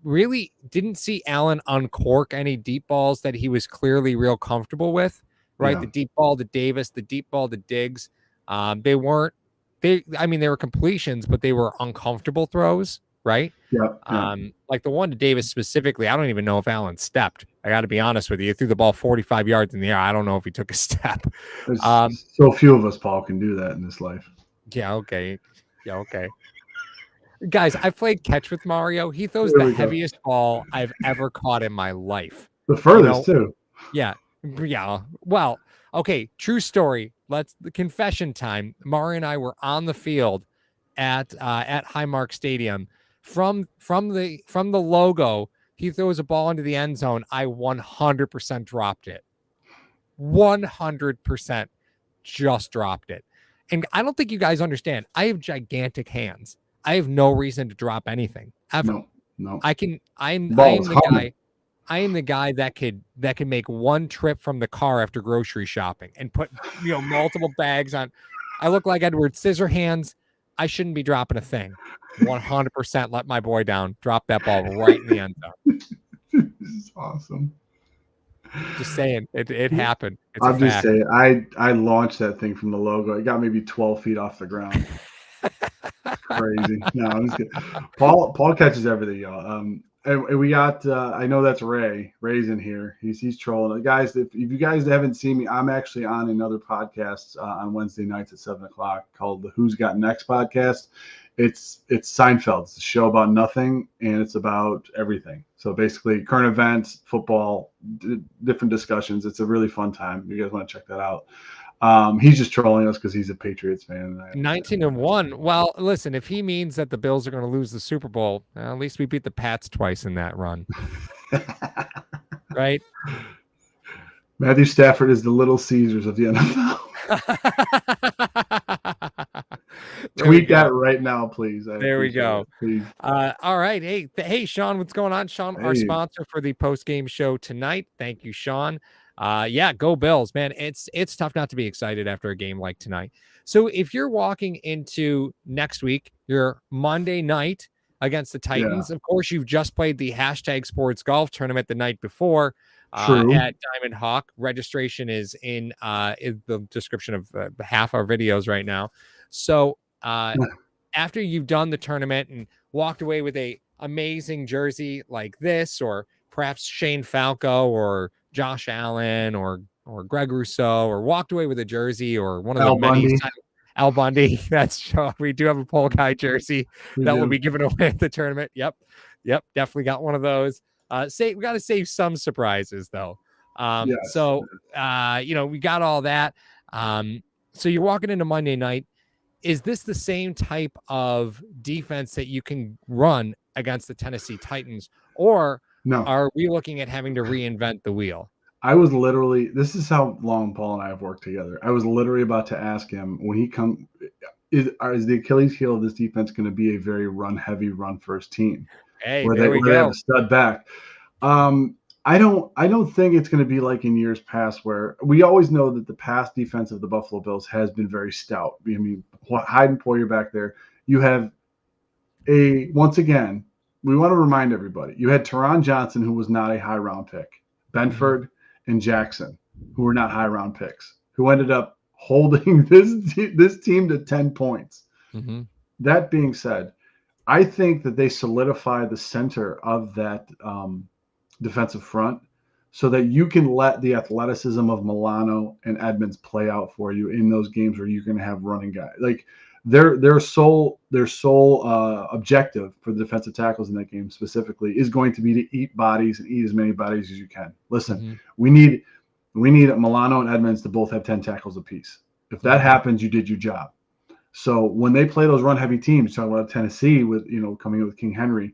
Really didn't see Allen uncork any deep balls that he was clearly real comfortable with, right? Yeah. The deep ball to Davis, the deep ball to Diggs. They were completions, but they were uncomfortable throws, right? Yeah. Like the one to Davis specifically, I don't even know if Allen stepped. I got to be honest with you. He threw the ball 45 yards in the air. I don't know if he took a step. So few of us, Paul, can do that in this life. Yeah, okay. Guys, I played catch with Mario. He throws the heaviest ball I've ever caught in my life. The furthest, too. Yeah. Well, okay, true story. The confession time. Mario and I were on the field at Highmark Stadium. From the logo, he throws a ball into the end zone. I 100% dropped it. 100% just dropped it. And I don't think you guys understand. I have gigantic hands. I have no reason to drop anything ever. No. I am the guy that can make one trip from the car after grocery shopping and put multiple bags on. I look like Edward Scissorhands. I shouldn't be dropping a thing. 100% let my boy down. Drop that ball right in the end zone. This is awesome. Just saying, it happened. I'm just saying, I launched that thing from the logo. It got maybe 12 feet off the ground. Crazy. No, I'm just kidding. Paul catches everything, y'all. And we got I know that's Ray. Ray's in here. He's trolling. Guys, if you guys haven't seen me, I'm actually on another podcast on Wednesday nights at 7:00 called the Who's Got Next podcast. It's Seinfeld. It's a show about nothing, and it's about everything. So basically current events, football, different discussions. It's a really fun time. You guys want to check that out. He's just trolling us because he's a Patriots fan. 19-1. Well, listen, if he means that the Bills are going to lose the Super Bowl, at least we beat the Pats twice in that run. Right? Matthew Stafford is the Little Caesars of the NFL. Tweet that right now, please. There we go. Please. All right. Hey, Sean, what's going on? Sean, our sponsor for the post-game show tonight. Thank you, Sean. Go Bills, man. It's tough not to be excited after a game like tonight. So if you're walking into next week, your Monday night, against the Yeah. Titans. Of course, you've just played the hashtag sports golf tournament the night before True. at Diamond Hawk. Registration is in the description of half our videos right now. So after you've done the tournament and walked away with a amazing jersey like this, or perhaps Shane Falco or Josh Allen or Greg Rousseau, or walked away with a jersey or one of the Al many Bundy. Al Bundy. That's true. We do have a pole guy jersey that will be given away at the tournament. Yep. Definitely got one of those. We got to save some surprises though. Yes. So we got all that. So you're walking into Monday night. Is this the same type of defense that you can run against the Tennessee Titans, or No. are we looking at having to reinvent the wheel? I was literally, this is how long Paul and I have worked together. I was literally about to ask him when he is the Achilles heel of this defense going to be a very run heavy, run first team? Hey, where there we they go. have a stud back. I don't think it's going to be like in years past where we always know that the past defense of the Buffalo Bills has been very stout. I mean, Hyde and Poyer back there. You have once again, we want to remind everybody, you had Teron Johnson, who was not a high round pick, Benford and Jackson, who were not high round picks, who ended up holding this team to 10 points. Mm-hmm. That being said, I think that they solidify the center of that defensive front so that you can let the athleticism of Milano and Edmonds play out for you in those games where you're going to have running guys. Like their sole objective for the defensive tackles in that game specifically is going to be to eat bodies and eat as many bodies as you can. Listen, we need Milano and Edmonds to both have 10 tackles apiece. If that happens, you did your job. So when they play those run-heavy teams, talking about Tennessee with coming in with King Henry,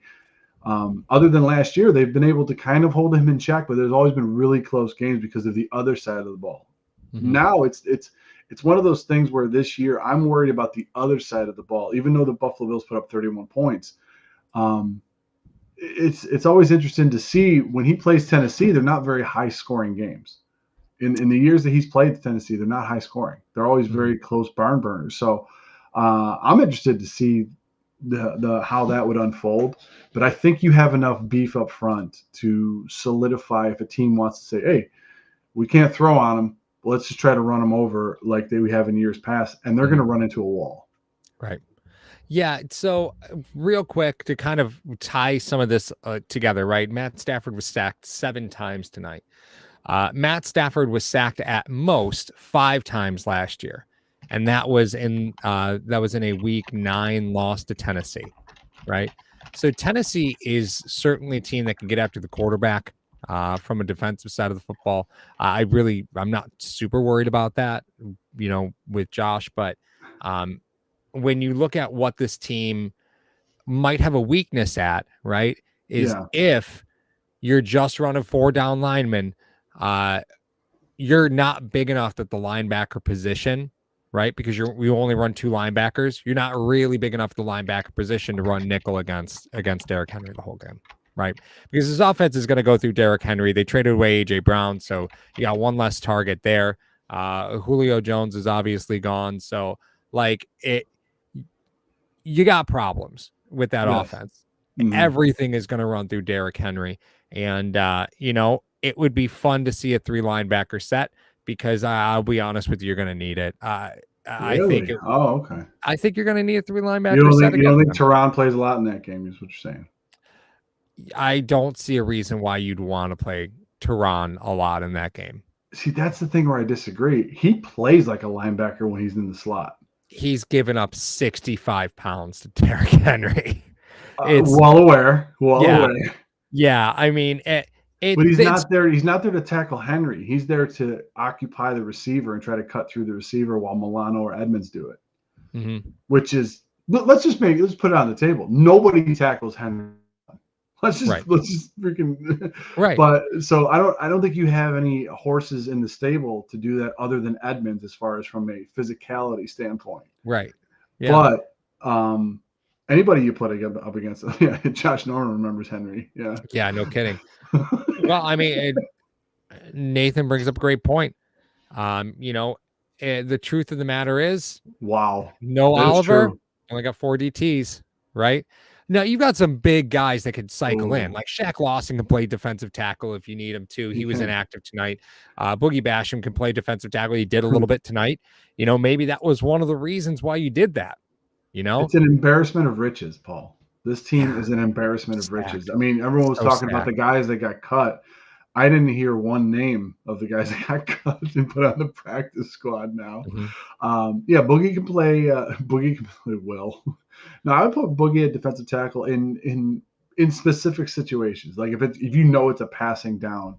other than last year, they've been able to kind of hold him in check, but there's always been really close games because of the other side of the ball. Now it's one of those things where this year I'm worried about the other side of the ball. Even though the Buffalo Bills put up 31 points, it's always interesting to see when he plays Tennessee. They're not very high-scoring games. In the years that he's played Tennessee, they're not high-scoring. They're always very close barn burners. So. I'm interested to see how that would unfold, but I think you have enough beef up front to solidify if a team wants to say, "Hey, we can't throw on them. Let's just try to run them over like we have in years past," and they're going to run into a wall. Right. Yeah. So real quick to kind of tie some of this together, right? Matt Stafford was sacked 7 times tonight. Matt Stafford was sacked at most 5 times last year. And that was in a week 9 loss to Tennessee, right? So Tennessee is certainly a team that can get after the quarterback from a defensive side of the football. I'm not super worried about that, with Josh. But when you look at what this team might have a weakness at, right, is if you're just running 4 down linemen, you're not big enough at the linebacker position. Right, because we only run 2 linebackers. You're not really big enough at the linebacker position to run nickel against Derrick Henry the whole game, right? Because his offense is going to go through Derrick Henry. They traded away AJ Brown, so you got one less target there. Julio Jones is obviously gone, so you got problems with that offense. Everything is going to run through Derrick Henry, and it would be fun to see a 3 linebacker set. Because I'll be honest with you, you're going to need it. Really? Okay. I think you're going to need a 3 linebacker. You don't think Teron plays a lot in that game? Is what you're saying? I don't see a reason why you'd want to play Teron a lot in that game. See, that's the thing where I disagree. He plays like a linebacker when he's in the slot. He's given up 65 pounds to Derrick Henry. Well aware. Yeah, I mean. But he's not there. He's not there to tackle Henry. He's there to occupy the receiver and try to cut through the receiver while Milano or Edmonds do it. Which is let's put it on the table. Nobody tackles Henry. Let's just freaking right. But so I don't think you have any horses in the stable to do that other than Edmonds as far as from a physicality standpoint. Right. Yeah. But anybody you put up against, Josh Norman remembers Henry. Yeah. Yeah. No kidding. Well, I mean, Nathan brings up a great point. The truth of the matter is, wow, no Oliver, only got 4 DTs, right? Now you've got some big guys that could cycle in, Ooh, like Shaq Lawson can play defensive tackle if you need him to. He he was can. inactive tonight. Boogie Basham can play defensive tackle. He did a little bit tonight. Maybe that was one of the reasons why you did that. It's an embarrassment of riches, Paul. This team Yeah, is an embarrassment of riches. stacked. I mean, everyone was So talking about the stacked. guys that got cut. I didn't hear one name of the guys that got cut and put on the practice squad now. Yeah, Boogie can play. Boogie can play well. Now I would put Boogie at defensive tackle in specific situations. Like if it's a passing down,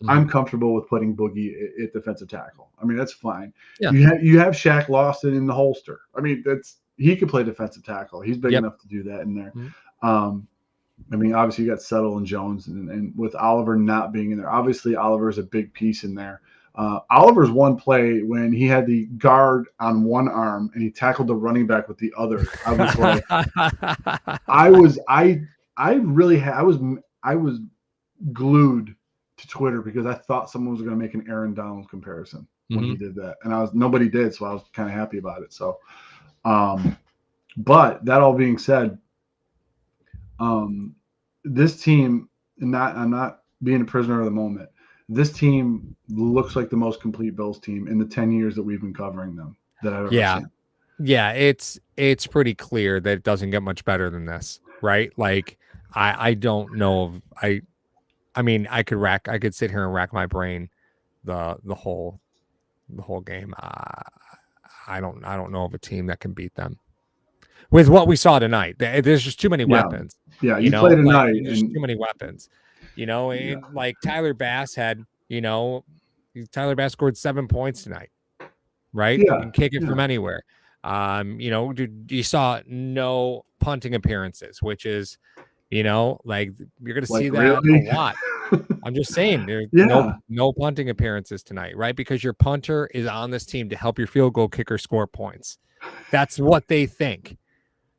I'm comfortable with putting Boogie at defensive tackle. I mean that's fine. Yeah. You have Shaq Lawson in the holster. I mean he could play defensive tackle. He's big enough to do that in there. I mean, obviously you got Settle and Jones, and with Oliver not being in there, obviously Oliver is a big piece in there. Oliver's one play when he had the guard on one arm and he tackled the running back with the other. I was like, I was glued to Twitter because I thought someone was going to make an Aaron Donald comparison when he did that, and nobody did, so I was kind of happy about it. So, but that all being said. This team, I'm not being a prisoner of the moment. This team looks like the most complete Bills team in the 10 years that we've been covering them that I've ever seen. Yeah, it's pretty clear that it doesn't get much better than this, right? Like I don't know if I mean I could sit here and rack my brain the whole game. I don't know of a team that can beat them. With what we saw tonight, there's just too many weapons. Yeah, you play tonight, there's too many weapons. And like Tyler Bass had, Tyler Bass scored 7 points tonight, right? Yeah, you can kick it from anywhere. You saw no punting appearances, which is, like you're going to see that a lot. I'm just saying there's no punting appearances tonight, right? Because your punter is on this team to help your field goal kicker score points. That's what they think.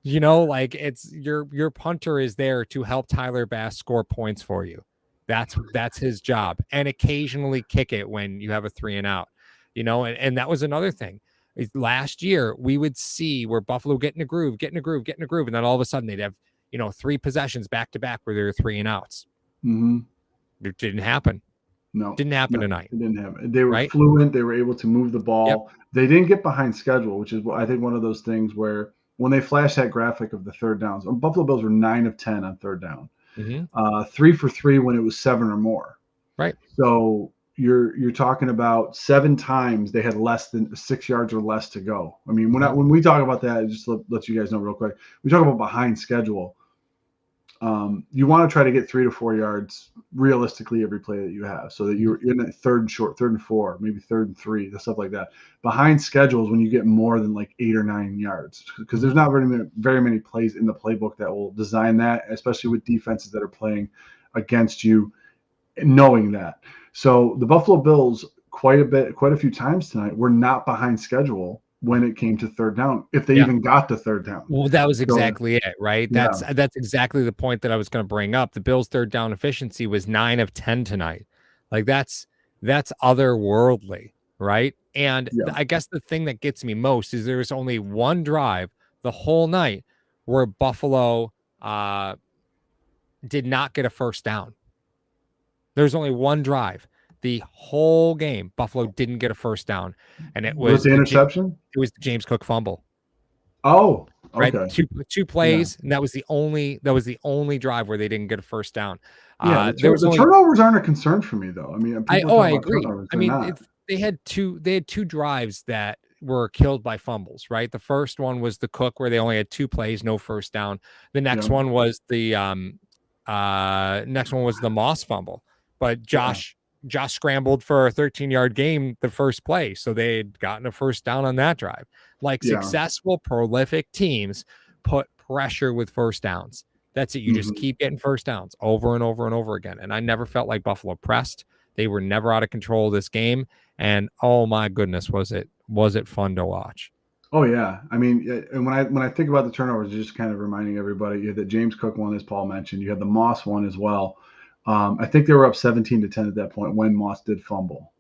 Like it's your punter is there to help Tyler Bass score points for you. That's his job, and occasionally kick it when you have a 3 and out. And that was another thing. Last year we would see where Buffalo get in a groove, and then all of a sudden they'd have 3 possessions back to back where there were 3 and outs. It didn't happen. No, didn't happen tonight. It didn't happen. They were fluent. They were able to move the ball. Yep. They didn't get behind schedule, which is I think one of those things where when they flashed that graphic of the third downs, Buffalo Bills were 9 of 10 on third down, 3 for 3 when it was 7 or more. Right. So you're talking about 7 times they had less than 6 yards or less to go. I mean, when we talk about that, just let you guys know real quick, we talk about behind schedule. You want to try to get 3 to 4 yards realistically every play that you have, so that you're in a third and short, 3rd and 4, maybe 3rd and 3, stuff like that. Behind schedules when you get more than like 8 or 9 yards, because there's not very many plays in the playbook that will design that, especially with defenses that are playing against you, knowing that. So the Buffalo Bills quite a few times tonight were not behind schedule when it came to third down, if they even got to third down. Well, that was exactly it, right? That's exactly the point that I was going to bring up. The Bills' third down efficiency was 9 of 10 tonight. Like that's otherworldly, right? And I guess the thing that gets me most is there was only one drive the whole night where Buffalo did not get a first down. There's only one drive. The whole game, Buffalo didn't get a first down, and it was the interception. It was the James Cook fumble. Oh, okay. Right, two plays, and that was the only drive where they didn't get a first down. Yeah, the turnovers aren't a concern for me, though. I mean, I agree. I mean, they had two drives that were killed by fumbles. Right, the first one was the Cook where they only had 2 plays, no first down. The next one was the Moss fumble, but Josh scrambled for a 13-yard gain the first play, so they had gotten a first down on that drive. Like successful, prolific teams put pressure with first downs. That's it. You just keep getting first downs over and over and over again. And I never felt like Buffalo pressed. They were never out of control of this game. And oh my goodness, was it fun to watch? Oh yeah. I mean, and when I think about the turnovers, just kind of reminding everybody, you had the James Cook one, as Paul mentioned. You had the Moss one as well. I think they were up 17-10 at that point when Moss did fumble.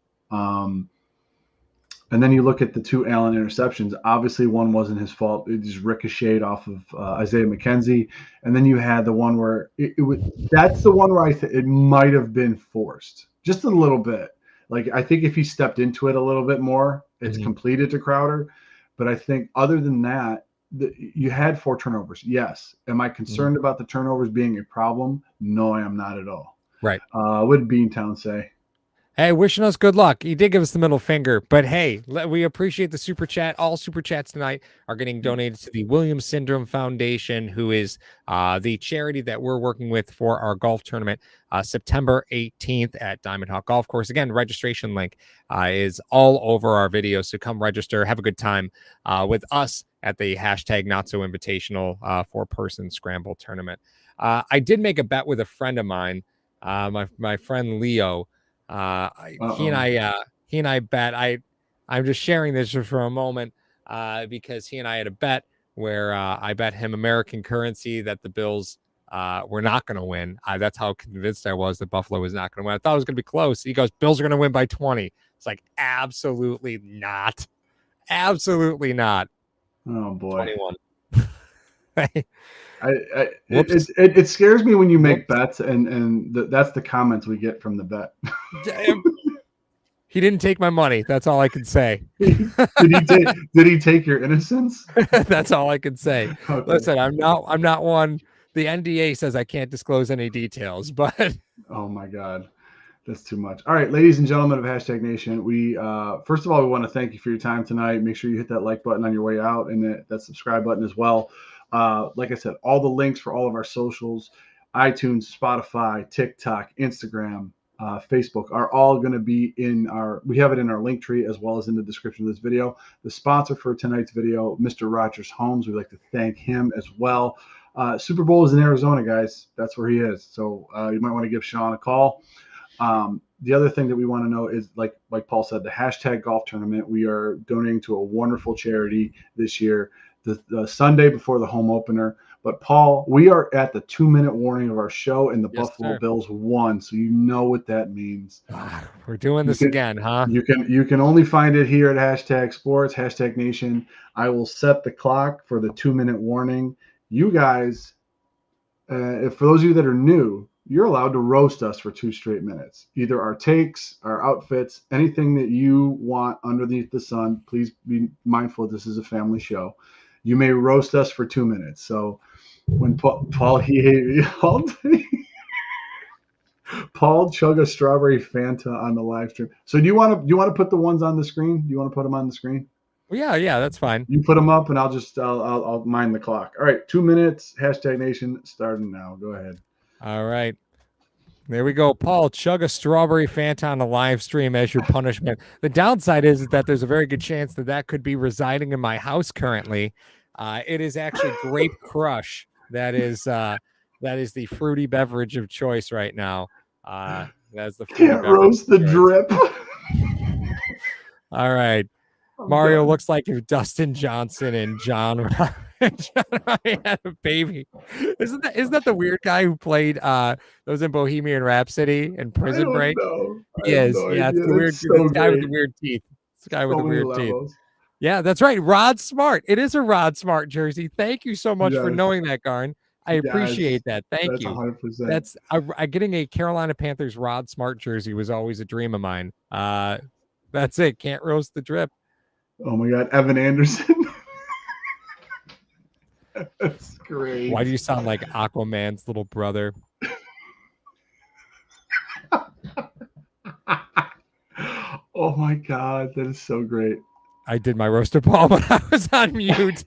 And then you look at the 2 Allen interceptions. Obviously, one wasn't his fault. It just ricocheted off of Isaiah McKenzie. And then you had the one where it was. That's the one where it might have been forced just a little bit. Like, I think if he stepped into it a little bit more, it's completed to Crowder. But I think other than that, you had 4 turnovers. Yes. Am I concerned about the turnovers being a problem? No, I am not at all. Right. What did Beantown say? Hey, wishing us good luck. He did give us the middle finger, but hey, we appreciate the super chat. All super chats tonight are getting donated to the Williams Syndrome Foundation, who is the charity that we're working with for our golf tournament, September 18th at Diamond Hawk Golf Course. Again, registration link is all over our video, so come register. Have a good time with us at the hashtag Not So Invitational 4-person scramble tournament. I did make a bet with a friend of mine, my friend Leo. He and I bet. I'm just sharing this for a moment because he and I had a bet where I bet him American currency that the Bills were not going to win. That's how convinced I was that Buffalo was not going to win. I thought it was going to be close. He goes, Bills are going to win by 20. It's like, absolutely not. Absolutely not. Oh boy. 21. It scares me when you make bets and that's the comments we get from the bet. He didn't take my money. That's all I can say. Did he take your innocence? That's all I can say. Okay. Listen, I'm not one. The NDA says I can't disclose any details, but oh my God. That's too much. All right, ladies and gentlemen of Hashtag Nation, we first of all, we want to thank you for your time tonight. Make sure you hit that like button on your way out and that subscribe button as well. Like I said, all the links for all of our socials, iTunes, Spotify, TikTok, Instagram, Facebook are all going to be we have it in our link tree as well as in the description of this video. The sponsor for tonight's video, Mr. Rogers Homes, we'd like to thank him as well. Super Bowl is in Arizona, guys. That's where he is. So you might want to give Sean a call. The other thing that we want to know is, like Paul said, the hashtag golf tournament. We are donating to a wonderful charity this year, the Sunday before the home opener. But Paul, we are at the 2-minute warning of our show, and the Buffalo Bills won. So you know what that means. We're doing this again, huh? You can only find it here at hashtag sports, hashtag nation. I will set the clock for the 2-minute warning. You guys, for those of you that are new, you're allowed to roast us for 2 straight minutes. Either our takes, our outfits, anything that you want underneath the sun. Please be mindful this is a family show. You may roast us for 2 minutes. So when Paul chug a strawberry Fanta on the live stream. So do you want to put the ones on the screen? Do you want to put them on the screen? Yeah, that's fine. You put them up, and I'll mind the clock. All right, 2 minutes. Hashtag Nation starting now. Go ahead. All right. There we go. Paul, chug a strawberry Fanta on the live stream as your punishment. The downside is that there's a very good chance that could be residing in my house currently. It is actually Grape Crush. That is the fruity beverage of choice right now. That's the can't roast the drip. All right. Mario looks like if Dustin Johnson and John Ryan had a baby. Isn't that the weird guy who played those in Bohemian Rhapsody and Prison Break? He is. Yeah, it's the weird guy with the weird teeth. It's the guy with the weird teeth. Yeah, that's right. Rod Smart. It is a Rod Smart jersey. Thank you so much for knowing that, Garn. I appreciate that. Thank you. 100%. That's getting a Carolina Panthers Rod Smart jersey was always a dream of mine. That's it. Can't roast the drip. Oh my God, Evan Anderson. That's great. Why do you sound like Aquaman's little brother? Oh my God, that is so great. I did my roaster ball, but I was on mute.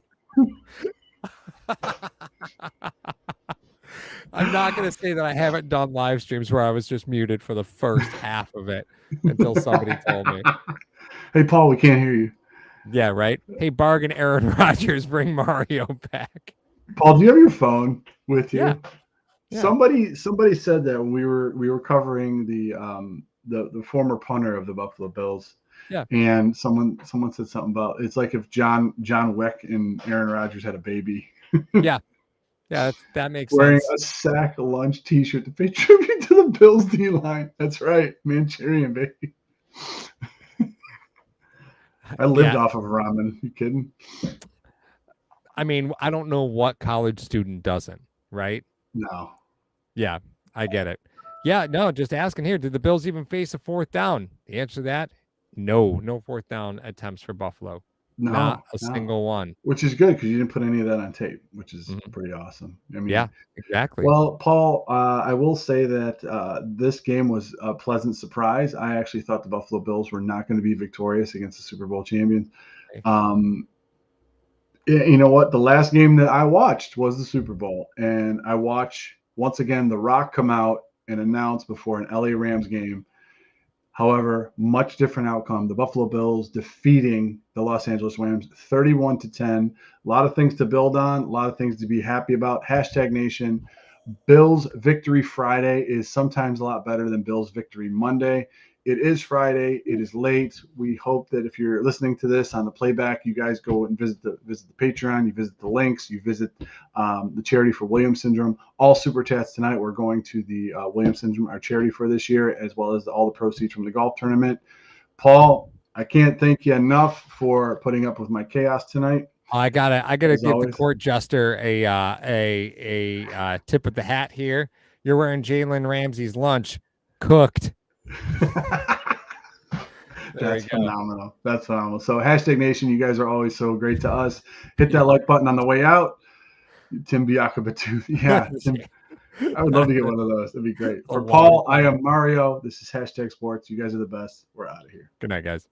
I'm not going to say that I haven't done live streams where I was just muted for the first half of it until somebody told me. Hey, Paul, we can't hear you. Yeah, right. Hey, bargain Aaron Rodgers, bring Mario back. Paul, do you have your phone with you? Yeah. Somebody said that when we were covering the former punter of the Buffalo Bills. Yeah. And someone said something about it's like if John Wick and Aaron Rodgers had a baby. Yeah. Yeah, that makes Wearing sense. Wearing a sack lunch T-shirt to pay tribute to the Bills D line. That's right, Manchurian baby. I lived Yeah. off of ramen. You kidding? I mean, I don't know what college student doesn't, right? No. Yeah, I get it. Yeah, no, just asking here, did the Bills even face a fourth down? The answer to that, no fourth down attempts for Buffalo. Not No, a no. single one. Which is good because you didn't put any of that on tape, which is Mhm. pretty awesome. I Yeah, mean, exactly. well, Paul, I will say that this game was a pleasant surprise. I actually thought the Buffalo Bills were not going to be victorious against the Super Bowl champions. Okay. You know what? The last game that I watched was the Super Bowl, and I watch once again The Rock come out and announce before an LA Rams game. However, much different outcome. The Buffalo Bills defeating the Los Angeles Rams 31-10. A lot of things to build on, a lot of things to be happy about. Hashtag Nation. Bills Victory Friday is sometimes a lot better than Bills Victory Monday. It is Friday. It is late. We hope that if you're listening to this on the playback, you guys go and visit the Patreon. You visit the links. You visit the charity for Williams syndrome. All super chats tonight. We're going to the Williams syndrome, our charity for this year, as well as all the proceeds from the golf tournament. Paul, I can't thank you enough for putting up with my chaos tonight. I gotta As give the always. court jester a tip of the hat here. You're wearing Jalen Ramsey's lunch, cooked. There we That's go. phenomenal. That's phenomenal. So hashtag Nation, you guys are always so great to us. Hit that like button on the way out. Tim Biakabatu. Yeah, Tim, I would love to get one of those. That'd be great. For Paul, I am Mario. This is hashtag Sports. You guys are the best. We're out of here. Good night, guys.